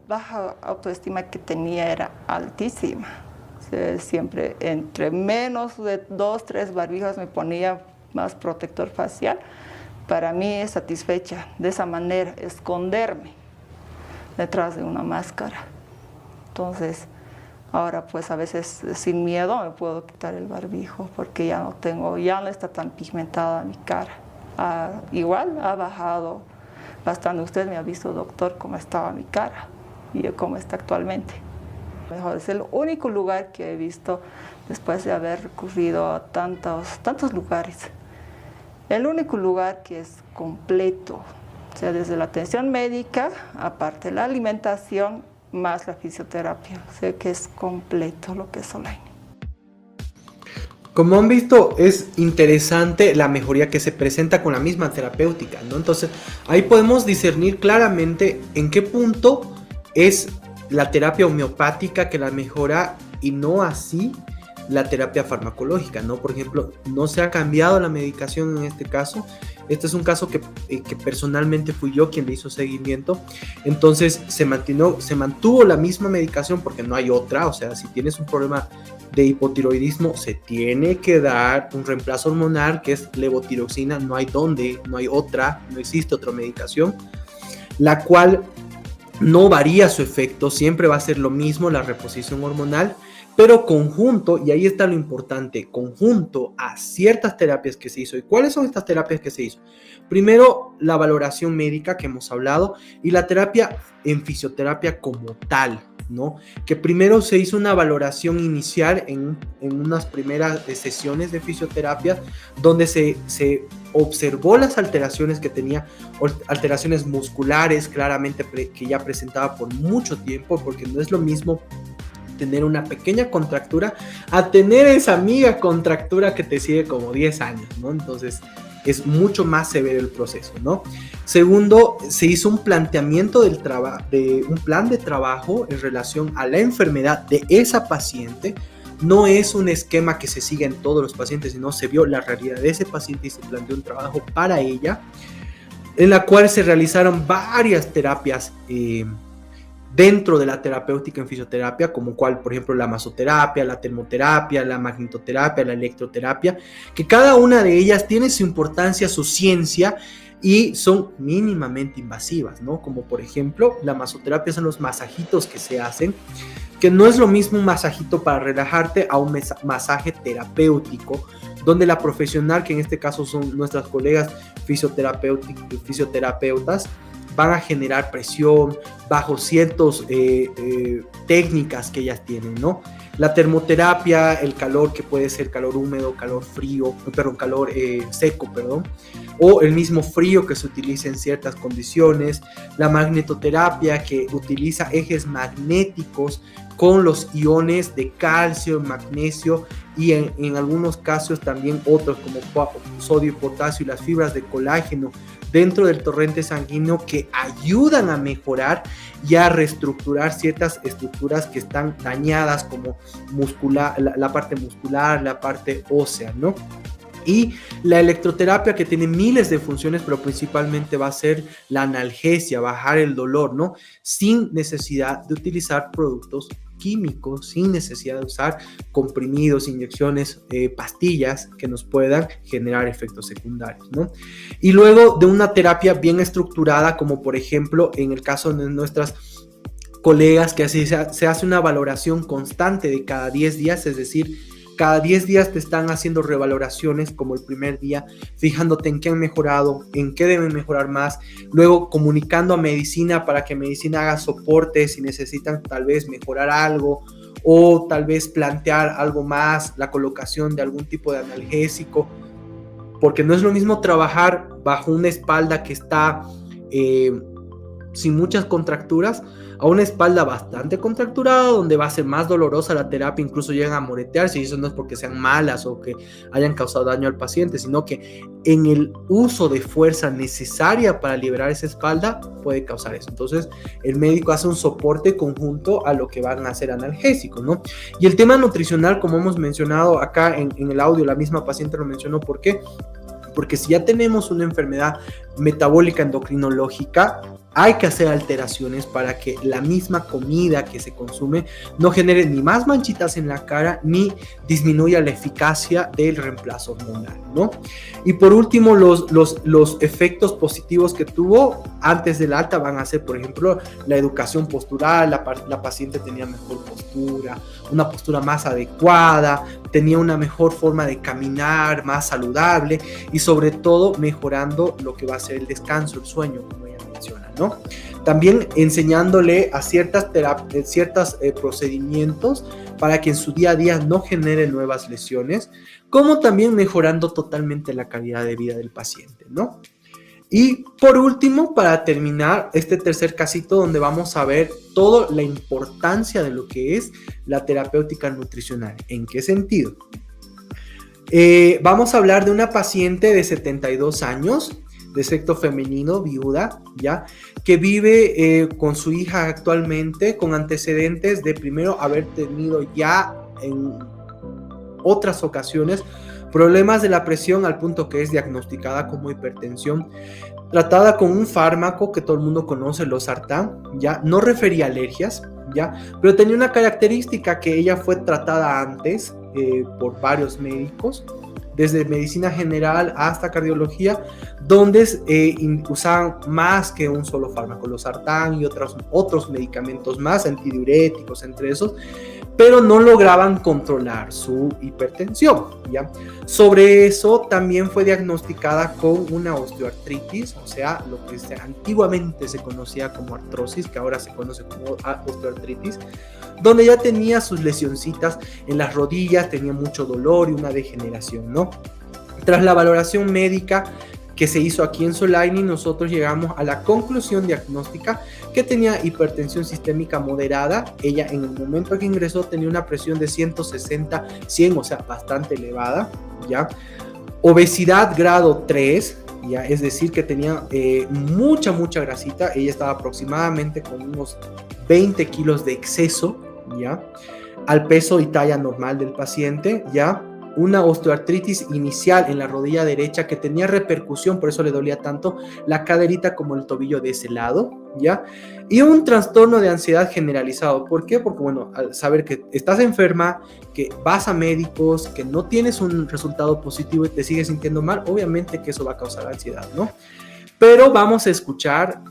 baja autoestima que tenía era altísima. Siempre entre menos de 2, 3 barbijos me ponía más protector facial. Para mí es satisfecha de esa manera, esconderme detrás de una máscara. Entonces, ahora pues a veces sin miedo me puedo quitar el barbijo porque ya no está tan pigmentada mi cara. Igual ha bajado bastante. Usted me ha visto, doctor, cómo estaba mi cara y cómo está actualmente. Mejor, es el único lugar que he visto después de haber recurrido a tantos lugares. El único lugar que es completo, o sea, desde la atención médica, aparte la alimentación, más la fisioterapia, o sea, que es completo lo que es Solaini. Como han visto, es interesante la mejoría que se presenta con la misma terapéutica, ¿no? Entonces, ahí podemos discernir claramente en qué punto es la terapia homeopática que la mejora y no así la terapia farmacológica, ¿no? Por ejemplo, no se ha cambiado la medicación en este caso. Este es un caso que personalmente fui yo quien le hizo seguimiento. Entonces, se mantuvo la misma medicación porque no hay otra. O sea, si tienes un problema de hipotiroidismo, se tiene que dar un reemplazo hormonal que es levotiroxina. No hay no hay otra, no existe otra medicación, la cual no varía su efecto, siempre va a ser lo mismo la reposición hormonal, pero conjunto, y ahí está lo importante, conjunto a ciertas terapias que se hizo. ¿Y cuáles son estas terapias que se hizo? Primero, la valoración médica que hemos hablado y la terapia en fisioterapia como tal, ¿no? Que primero se hizo una valoración inicial en unas primeras sesiones de fisioterapia donde se observó las alteraciones que tenía, alteraciones musculares claramente que ya presentaba por mucho tiempo, porque no es lo mismo tener una pequeña contractura a tener esa amiga contractura que te sigue como 10 años, ¿no? Entonces es mucho más severo el proceso, ¿no? Segundo, se hizo un planteamiento de un plan de trabajo en relación a la enfermedad de esa paciente. No es un esquema que se siga en todos los pacientes, sino se vio la realidad de ese paciente y se planteó un trabajo para ella, en la cual se realizaron varias terapias dentro de la terapéutica en fisioterapia, como cual, por ejemplo, la masoterapia, la termoterapia, la magnetoterapia, la electroterapia, que cada una de ellas tiene su importancia, su ciencia, y son mínimamente invasivas, ¿no? Como por ejemplo, la masoterapia son los masajitos que se hacen, que no es lo mismo un masajito para relajarte a un masaje terapéutico, donde la profesional, que en este caso son nuestras colegas fisioterapeutas, van a generar presión bajo ciertas técnicas que ellas tienen, ¿no? La termoterapia, el calor que puede ser calor húmedo, calor frío, calor seco, o el mismo frío que se utiliza en ciertas condiciones. La magnetoterapia, que utiliza ejes magnéticos con los iones de calcio, magnesio y en algunos casos también otros como sodio y potasio y las fibras de colágeno dentro del torrente sanguíneo, que ayudan a mejorar y a reestructurar ciertas estructuras que están dañadas, como la parte muscular, la parte ósea, ¿no? Y la electroterapia, que tiene miles de funciones, pero principalmente va a ser la analgesia, bajar el dolor, ¿no? Sin necesidad de utilizar productos químicos, sin necesidad de usar comprimidos, inyecciones, pastillas que nos puedan generar efectos secundarios, ¿no? Y luego de una terapia bien estructurada, como por ejemplo en el caso de nuestras colegas, que se hace una valoración constante de cada 10 días, es decir, cada 10 días te están haciendo revaloraciones, como el primer día, fijándote en qué han mejorado, en qué deben mejorar más, luego comunicando a medicina para que medicina haga soporte si necesitan tal vez mejorar algo, o tal vez plantear algo más, la colocación de algún tipo de analgésico, porque no es lo mismo trabajar bajo una espalda que está sin muchas contracturas, a una espalda bastante contracturada, donde va a ser más dolorosa la terapia, incluso llegan a moretearse, y eso no es porque sean malas o que hayan causado daño al paciente, sino que en el uso de fuerza necesaria para liberar esa espalda puede causar eso. Entonces el médico hace un soporte conjunto a lo que van a hacer analgésicos, ¿no? Y el tema nutricional, como hemos mencionado acá en el audio, la misma paciente lo mencionó. ¿Por qué? Porque si ya tenemos una enfermedad metabólica endocrinológica, hay que hacer alteraciones para que la misma comida que se consume no genere ni más manchitas en la cara ni disminuya la eficacia del reemplazo hormonal, ¿no? Y por último, los efectos positivos que tuvo antes del alta van a ser, por ejemplo, la educación postural. La paciente tenía mejor postura, una postura más adecuada, tenía una mejor forma de caminar, más saludable, y sobre todo mejorando lo que va a ser el descanso, el sueño, como ella menciona, ¿no? También enseñándole a ciertos procedimientos para que en su día a día no genere nuevas lesiones, como también mejorando totalmente la calidad de vida del paciente, ¿no? Y por último, para terminar este tercer casito, donde vamos a ver toda la importancia de lo que es la terapéutica nutricional. ¿En qué sentido? Vamos a hablar de una paciente de 72 años, de sexo femenino, viuda, ¿ya? Que vive con su hija actualmente, con antecedentes de primero haber tenido ya en otras ocasiones problemas de la presión al punto que es diagnosticada como hipertensión, tratada con un fármaco que todo el mundo conoce, losartán, ya no refería alergias, ya, pero tenía una característica que ella fue tratada antes por varios médicos, desde medicina general hasta cardiología, donde usaban más que un solo fármaco, losartán y otros medicamentos más, antidiuréticos entre esos, pero no lograban controlar su hipertensión, ¿ya? Sobre eso también fue diagnosticada con una osteoartritis, o sea, lo que antiguamente se conocía como artrosis, que ahora se conoce como osteoartritis, donde ya tenía sus lesioncitas en las rodillas, tenía mucho dolor y una degeneración, ¿no? Tras la valoración médica que se hizo aquí en Soligny, nosotros llegamos a la conclusión diagnóstica que tenía hipertensión sistémica moderada. Ella en el momento que ingresó tenía una presión de 160/100, o sea, bastante elevada, ¿ya? Obesidad grado 3, ¿ya? Es decir, que tenía mucha grasita. Ella estaba aproximadamente con unos 20 kilos de exceso, ¿ya? Al peso y talla normal del paciente, ¿ya? Una osteoartritis inicial en la rodilla derecha que tenía repercusión, por eso le dolía tanto la caderita como el tobillo de ese lado, ¿ya? Y un trastorno de ansiedad generalizado. ¿Por qué? Porque, bueno, al saber que estás enferma, que vas a médicos, que no tienes un resultado positivo y te sigues sintiendo mal, obviamente que eso va a causar ansiedad, ¿no? Pero vamos a escuchar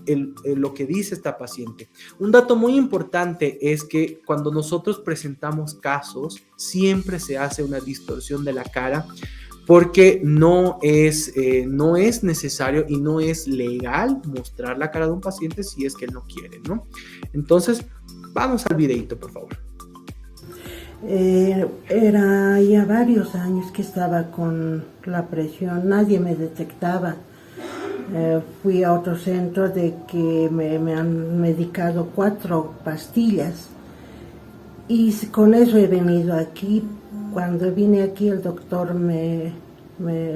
lo que dice esta paciente. Un dato muy importante es que cuando nosotros presentamos casos, siempre se hace una distorsión de la cara porque no es necesario y no es legal mostrar la cara de un paciente si es que él no quiere, ¿no? Entonces, vamos al videito, por favor. Era ya varios años que estaba con la presión, nadie me detectaba. Fui a otro centro de que me han medicado 4 pastillas y con eso he venido aquí. Cuando vine aquí el doctor me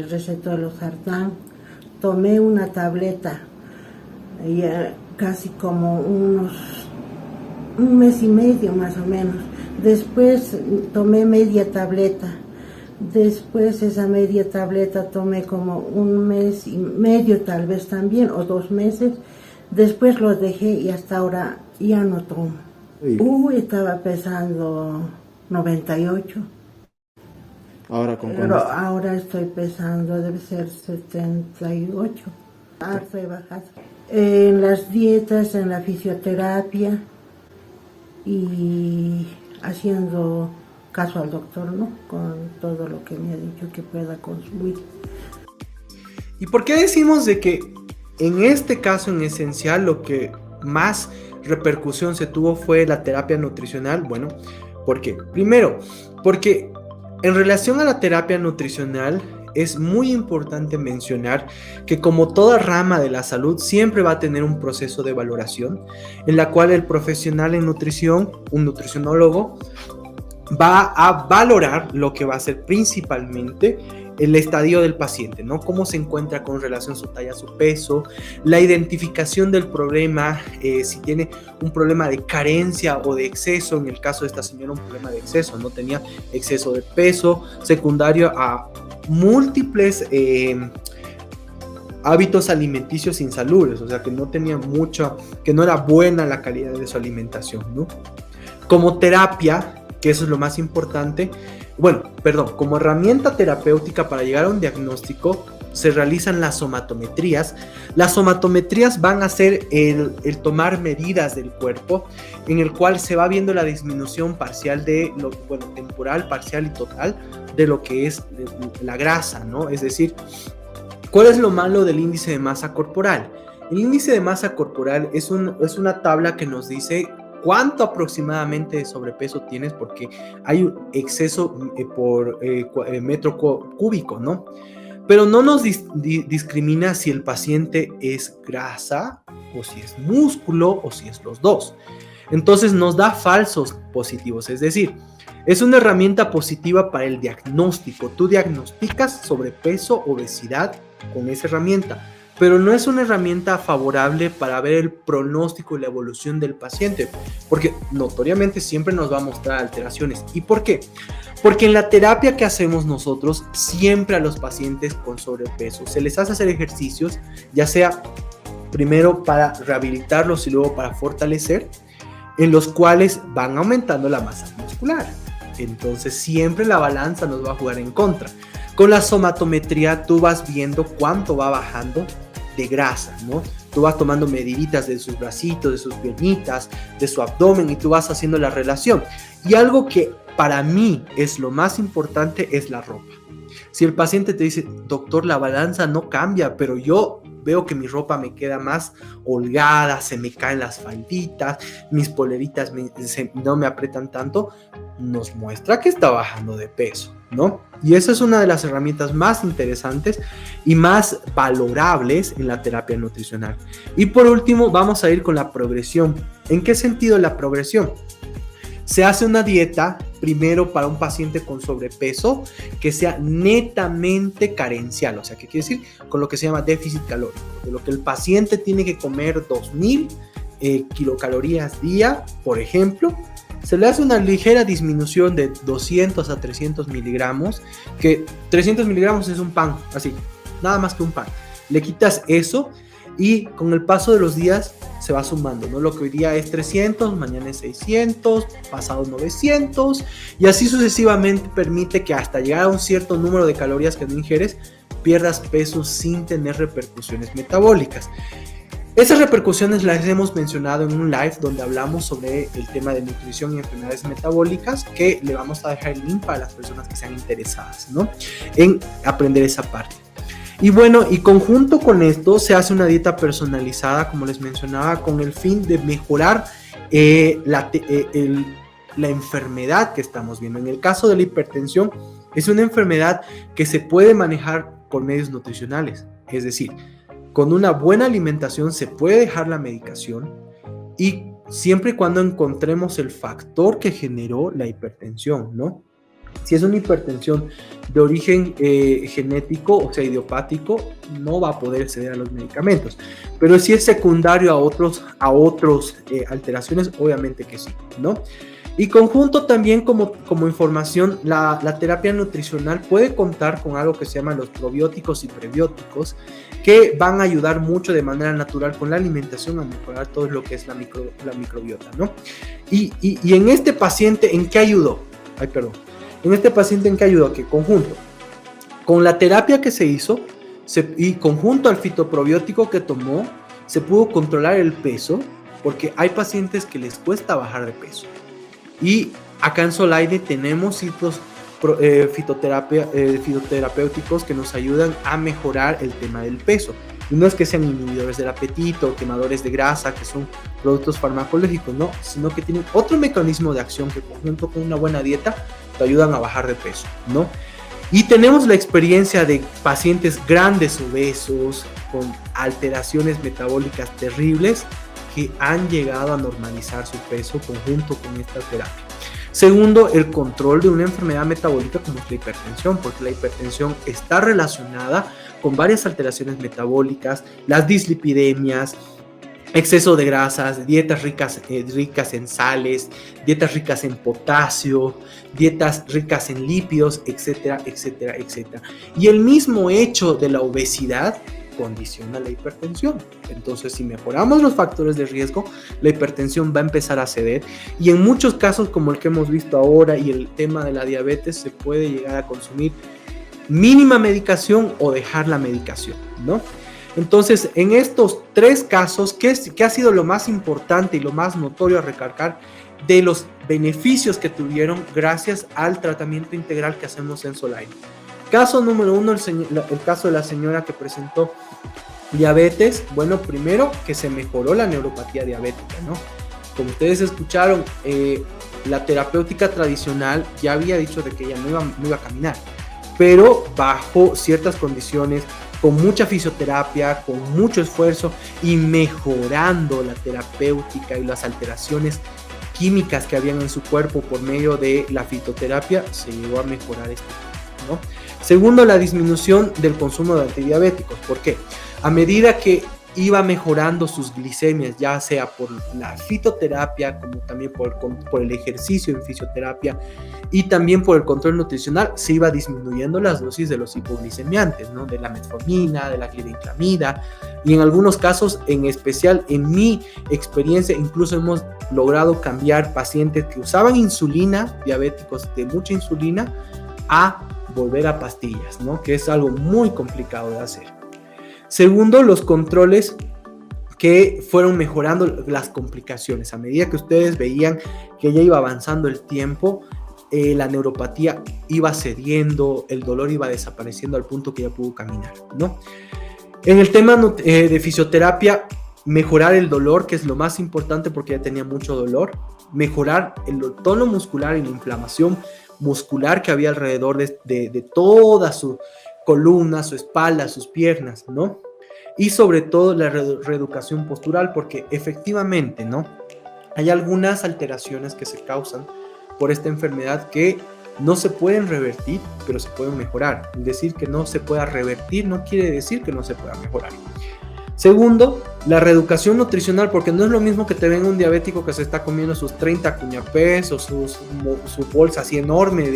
recetó losartán, tomé una tableta, casi como un mes y medio más o menos. Después tomé media tableta. Después esa media tableta tomé como un mes y medio tal vez también, o 2 meses. Después lo dejé y hasta ahora ya no tomo. Estaba pesando 98. Ahora con Pero ahora estoy pesando, debe ser 78. Harto he bajado. En las dietas, en la fisioterapia y haciendo caso al doctor, ¿no? Con todo lo que me ha dicho que pueda consumir. ¿Y por qué decimos de que en este caso en esencial lo que más repercusión se tuvo fue la terapia nutricional? Bueno, ¿por qué? Primero, porque en relación a la terapia nutricional es muy importante mencionar que como toda rama de la salud siempre va a tener un proceso de valoración en la cual el profesional en nutrición, un nutricionólogo, va a valorar lo que va a ser principalmente el estadio del paciente, ¿no? Cómo se encuentra con relación a su talla, su peso, la identificación del problema, si tiene un problema de carencia o de exceso. En el caso de esta señora, un problema de exceso, no tenía exceso de peso, secundario a múltiples hábitos alimenticios insalubres, o sea que no tenía mucho, que no era buena la calidad de su alimentación, ¿no? Como terapia, que eso es lo más importante, como herramienta terapéutica para llegar a un diagnóstico, se realizan las somatometrías. Las somatometrías van a ser el tomar medidas del cuerpo, en el cual se va viendo la disminución parcial temporal, parcial y total de lo que es la grasa, ¿no? Es decir, ¿cuál es lo malo del índice de masa corporal? El índice de masa corporal es una tabla que nos dice cuánto aproximadamente de sobrepeso tienes, porque hay un exceso por metro cúbico, ¿no? Pero no nos discrimina si el paciente es grasa, o si es músculo, o si es los dos. Entonces nos da falsos positivos, es decir, es una herramienta positiva para el diagnóstico. Tú diagnosticas sobrepeso, obesidad con esa herramienta, pero no es una herramienta favorable para ver el pronóstico y la evolución del paciente, porque notoriamente siempre nos va a mostrar alteraciones. ¿Y por qué? Porque en la terapia que hacemos nosotros, siempre a los pacientes con sobrepeso se les hace hacer ejercicios, ya sea primero para rehabilitarlos y luego para fortalecer, en los cuales van aumentando la masa muscular. Entonces siempre la balanza nos va a jugar en contra. Con la somatometría tú vas viendo cuánto va bajando de grasa, ¿no? Tú vas tomando mediditas de sus bracitos, de sus piernitas, de su abdomen, y tú vas haciendo la relación. Y algo que para mí es lo más importante es la ropa. Si el paciente te dice, doctor, la balanza no cambia, pero yo veo que mi ropa me queda más holgada, se me caen las falditas, mis poleritas no me aprietan tanto, nos muestra que está bajando de peso, ¿no? Y esa es una de las herramientas más interesantes y más valorables en la terapia nutricional. Y por último, vamos a ir con la progresión. ¿En qué sentido la progresión? Se hace una dieta primero para un paciente con sobrepeso que sea netamente carencial, o sea, ¿qué quiere decir? Con lo que se llama déficit calórico, de lo que el paciente tiene que comer 2000 kilocalorías día, por ejemplo. Se le hace una ligera disminución de 200 a 300 miligramos, que 300 miligramos es un pan, así, nada más que un pan. Le quitas eso y con el paso de los días se va sumando, ¿no? Lo que hoy día es 300, mañana es 600, pasado 900, y así sucesivamente permite que hasta llegar a un cierto número de calorías que no ingieres, pierdas peso sin tener repercusiones metabólicas. Esas repercusiones las hemos mencionado en un live donde hablamos sobre el tema de nutrición y enfermedades metabólicas, que le vamos a dejar el link para las personas que sean interesadas, ¿no?, en aprender esa parte. Y bueno, y conjunto con esto se hace una dieta personalizada, como les mencionaba, con el fin de mejorar la enfermedad que estamos viendo. En el caso de la hipertensión, es una enfermedad que se puede manejar por medios nutricionales, es decir, con una buena alimentación se puede dejar la medicación, y siempre y cuando encontremos el factor que generó la hipertensión, ¿no? Si es una hipertensión de origen genético, o sea, idiopático, no va a poder ceder a los medicamentos. Pero si es secundario a otros alteraciones, obviamente que sí, ¿no? Y conjunto también como información, la terapia nutricional puede contar con algo que se llama los probióticos y prebióticos, que van a ayudar mucho de manera natural con la alimentación a mejorar todo lo que es la microbiota, ¿no? Y en este paciente, ¿en qué ayudó? En este paciente, ¿en qué ayudó? Que conjunto con la terapia que se hizo y conjunto al fitoprobiótico que tomó, se pudo controlar el peso, porque hay pacientes que les cuesta bajar de peso. Y acá en Solaire tenemos sitios fitoterapéuticos que nos ayudan a mejorar el tema del peso. Y no es que sean inhibidores del apetito, quemadores de grasa, que son productos farmacológicos, no, sino que tienen otro mecanismo de acción que, junto con una buena dieta, te ayudan a bajar de peso, ¿no? Y tenemos la experiencia de pacientes grandes, obesos, con alteraciones metabólicas terribles, que han llegado a normalizar su peso conjunto con esta terapia. Segundo, el control de una enfermedad metabólica como es la hipertensión, porque la hipertensión está relacionada con varias alteraciones metabólicas, las dislipidemias, exceso de grasas, dietas ricas en sales, dietas ricas en potasio, dietas ricas en lípidos, etcétera, etcétera, etcétera. Y el mismo hecho de la obesidad condiciona la hipertensión. Entonces, si mejoramos los factores de riesgo, la hipertensión va a empezar a ceder, y en muchos casos, como el que hemos visto ahora y el tema de la diabetes, se puede llegar a consumir mínima medicación o dejar la medicación, ¿no? Entonces, en estos tres casos, ¿qué ha sido lo más importante y lo más notorio a recalcar de los beneficios que tuvieron gracias al tratamiento integral que hacemos en Solaire? Caso número uno, el caso de la señora que presentó diabetes. Bueno, primero que se mejoró la neuropatía diabética, ¿no? Como ustedes escucharon, la terapéutica tradicional ya había dicho de que ella no iba a caminar, pero bajo ciertas condiciones, con mucha fisioterapia, con mucho esfuerzo y mejorando la terapéutica y las alteraciones químicas que habían en su cuerpo por medio de la fitoterapia, se llegó a mejorar esto, ¿no? Segundo, la disminución del consumo de antidiabéticos. ¿Por qué? A medida que iba mejorando sus glicemias, ya sea por la fitoterapia, como también por el ejercicio en fisioterapia y también por el control nutricional, se iba disminuyendo las dosis de los hipoglicemiantes, ¿no? De la metformina, de la glibenclamida, y en algunos casos, en especial en mi experiencia, incluso hemos logrado cambiar pacientes que usaban insulina, diabéticos de mucha insulina, a volver a pastillas, ¿no? Que es algo muy complicado de hacer. Segundo, los controles que fueron mejorando las complicaciones. A medida que ustedes veían que ya iba avanzando el tiempo, la neuropatía iba cediendo, el dolor iba desapareciendo al punto que ya pudo caminar, ¿no? En el tema de fisioterapia, mejorar el dolor, que es lo más importante porque ya tenía mucho dolor, mejorar el tono muscular y la inflamación muscular que había alrededor de toda su columna, su espalda, sus piernas, ¿no? Y sobre todo la reeducación postural, porque efectivamente, ¿no? Hay algunas alteraciones que se causan por esta enfermedad que no se pueden revertir, pero se pueden mejorar. Es decir, que no se pueda revertir no quiere decir que no se pueda mejorar. Segundo, la reeducación nutricional, porque no es lo mismo que te venga un diabético que se está comiendo sus 30 cuñapés o su bolsa así enorme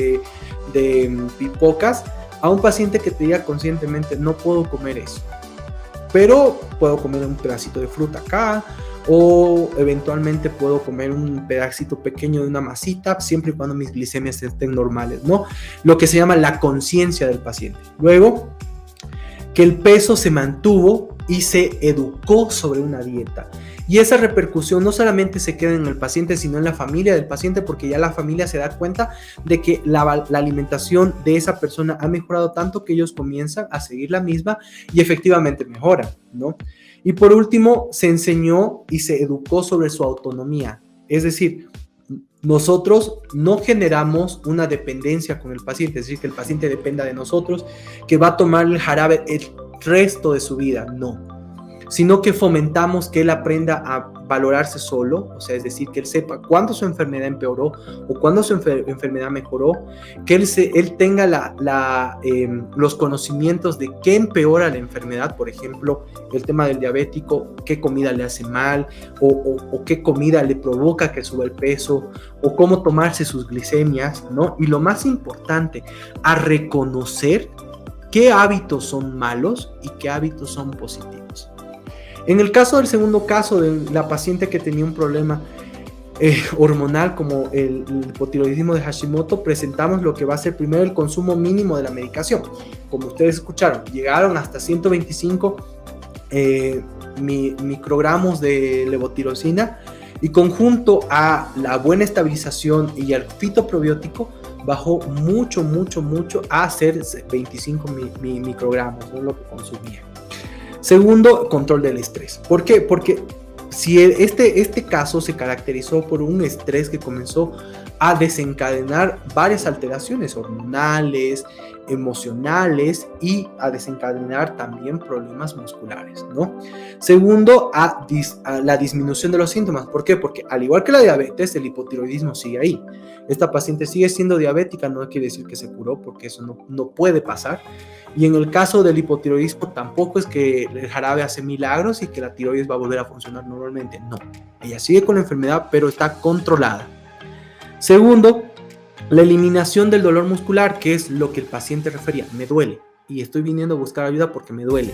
de pipocas, a un paciente que te diga conscientemente, no puedo comer eso, pero puedo comer un pedacito de fruta acá, o eventualmente puedo comer un pedacito pequeño de una masita, siempre y cuando mis glicemias estén normales, ¿no? Lo que se llama la conciencia del paciente. Luego, que el peso se mantuvo y se educó sobre una dieta. Y esa repercusión no solamente se queda en el paciente, sino en la familia del paciente, porque ya la familia se da cuenta de que la alimentación de esa persona ha mejorado tanto que ellos comienzan a seguir la misma y efectivamente mejoran, ¿no? Y por último, se enseñó y se educó sobre su autonomía. Es decir, nosotros no generamos una dependencia con el paciente, es decir, que el paciente dependa de nosotros, que va a tomar el jarabe el resto de su vida, no. Sino que fomentamos que él aprenda a valorarse solo, o sea, es decir, que él sepa cuándo su enfermedad empeoró o cuándo su enfermedad mejoró, que él tenga los conocimientos de qué empeora la enfermedad, por ejemplo, el tema del diabético, qué comida le hace mal o qué comida le provoca que suba el peso o cómo tomarse sus glicemias, ¿no? Y lo más importante, a reconocer qué hábitos son malos y qué hábitos son positivos. En el caso del segundo caso de la paciente que tenía un problema hormonal como el hipotiroidismo de Hashimoto, presentamos lo que va a ser primero el consumo mínimo de la medicación. Como ustedes escucharon, llegaron hasta 125 microgramos de levotirosina y conjunto a la buena estabilización y al fitoprobiótico bajó mucho a ser 25 microgramos, ¿no? Lo que consumía. Segundo, control del estrés. ¿Por qué? Porque si este caso se caracterizó por un estrés que comenzó a desencadenar varias alteraciones hormonales, emocionales y a desencadenar también problemas musculares, ¿no? Segundo, a la disminución de los síntomas. ¿Por qué? Porque al igual que la diabetes, el hipotiroidismo sigue ahí. Esta paciente sigue siendo diabética, no quiere decir que se curó, porque eso no puede pasar. Y en el caso del hipotiroidismo, tampoco es que el jarabe hace milagros y que la tiroides va a volver a funcionar normalmente. No, ella sigue con la enfermedad, pero está controlada. Segundo, la eliminación del dolor muscular, que es lo que el paciente refería. Me duele y estoy viniendo a buscar ayuda porque me duele.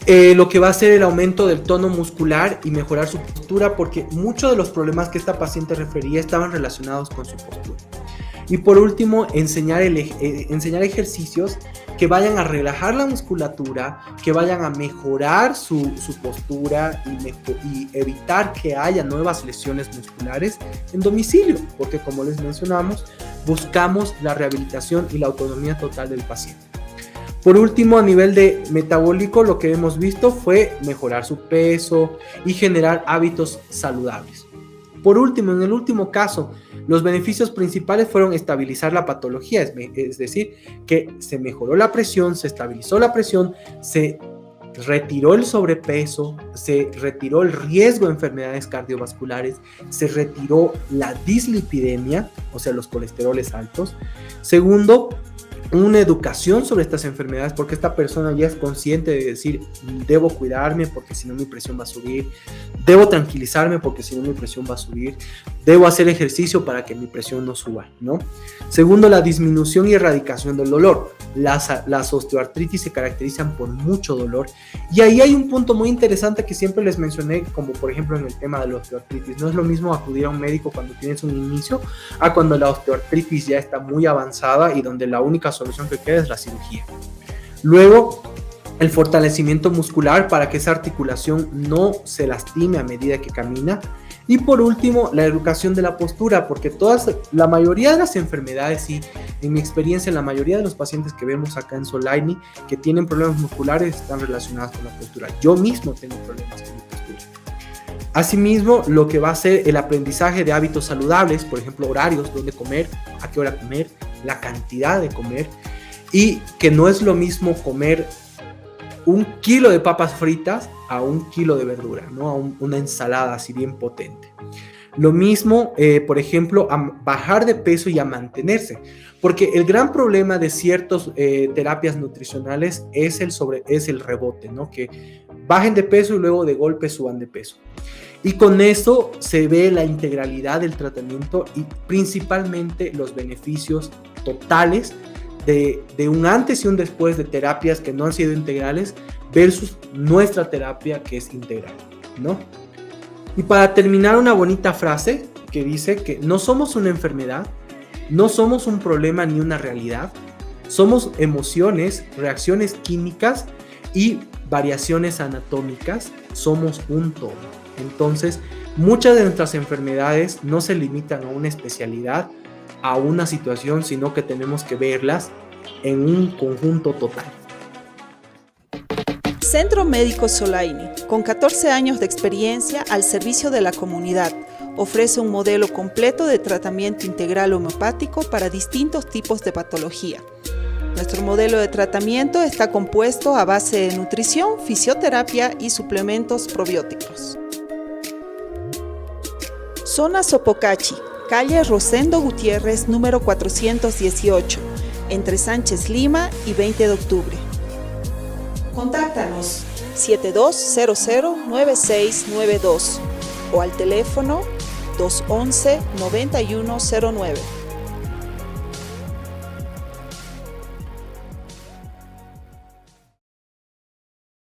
Lo que va a hacer el aumento del tono muscular y mejorar su postura, porque muchos de los problemas que esta paciente refería estaban relacionados con su postura. Y por último, enseñar ejercicios que vayan a relajar la musculatura, que vayan a mejorar su postura y evitar que haya nuevas lesiones musculares en domicilio, porque como les mencionamos, buscamos la rehabilitación y la autonomía total del paciente. Por último, a nivel de metabólico, lo que hemos visto fue mejorar su peso y generar hábitos saludables. Por último, en el último caso, Los beneficios principales fueron estabilizar la patología, es decir, que se mejoró la presión, se estabilizó la presión, se retiró el sobrepeso, se retiró el riesgo de enfermedades cardiovasculares, se retiró la dislipidemia, o sea, los colesteroles altos. Segundo, una educación sobre estas enfermedades, porque esta persona ya es consciente de decir, debo cuidarme porque si no mi presión va a subir, debo tranquilizarme porque si no mi presión va a subir, debo hacer ejercicio para que mi presión no suba, ¿no? Segundo, la disminución y erradicación del dolor. Las osteoartritis se caracterizan por mucho dolor, y ahí hay un punto muy interesante que siempre les mencioné, como por ejemplo en el tema de la osteoartritis. No es lo mismo acudir a un médico cuando tienes un inicio a cuando la osteoartritis ya está muy avanzada y donde la única solución que queda es la cirugía. Luego, el fortalecimiento muscular para que esa articulación no se lastime a medida que camina. Y por último, la educación de la postura, porque la mayoría de las enfermedades, y en mi experiencia, la mayoría de los pacientes que vemos acá en Soligny que tienen problemas musculares están relacionados con la postura. Yo mismo tengo problemas con mi postura. Asimismo, lo que va a ser el aprendizaje de hábitos saludables, por ejemplo, horarios, dónde comer, a qué hora comer, la cantidad de comer, y que no es lo mismo comer 1 kilo de papas fritas a 1 kilo de verdura, ¿no? A una ensalada así bien potente. Lo mismo, por ejemplo, a bajar de peso y a mantenerse, porque el gran problema de ciertas terapias nutricionales es el rebote, ¿no? Que bajen de peso y luego de golpe suban de peso. Y con eso se ve la integralidad del tratamiento y principalmente los beneficios totales de un antes y un después de terapias que no han sido integrales versus nuestra terapia que es integral, ¿no? Y para terminar, una bonita frase que dice que no somos una enfermedad, no somos un problema ni una realidad, somos emociones, reacciones químicas y variaciones anatómicas, somos un todo. Entonces, muchas de nuestras enfermedades no se limitan a una especialidad, a una situación, sino que tenemos que verlas en un conjunto total. Centro Médico Soligny, con 14 años de experiencia al servicio de la comunidad, ofrece un modelo completo de tratamiento integral homeopático para distintos tipos de patología. Nuestro modelo de tratamiento está compuesto a base de nutrición, fisioterapia y suplementos probióticos. Zona Sopocachi, calle Rosendo Gutiérrez, número 418, entre Sánchez Lima y 20 de octubre. Contáctanos 7200-9692 o al teléfono 211-9109.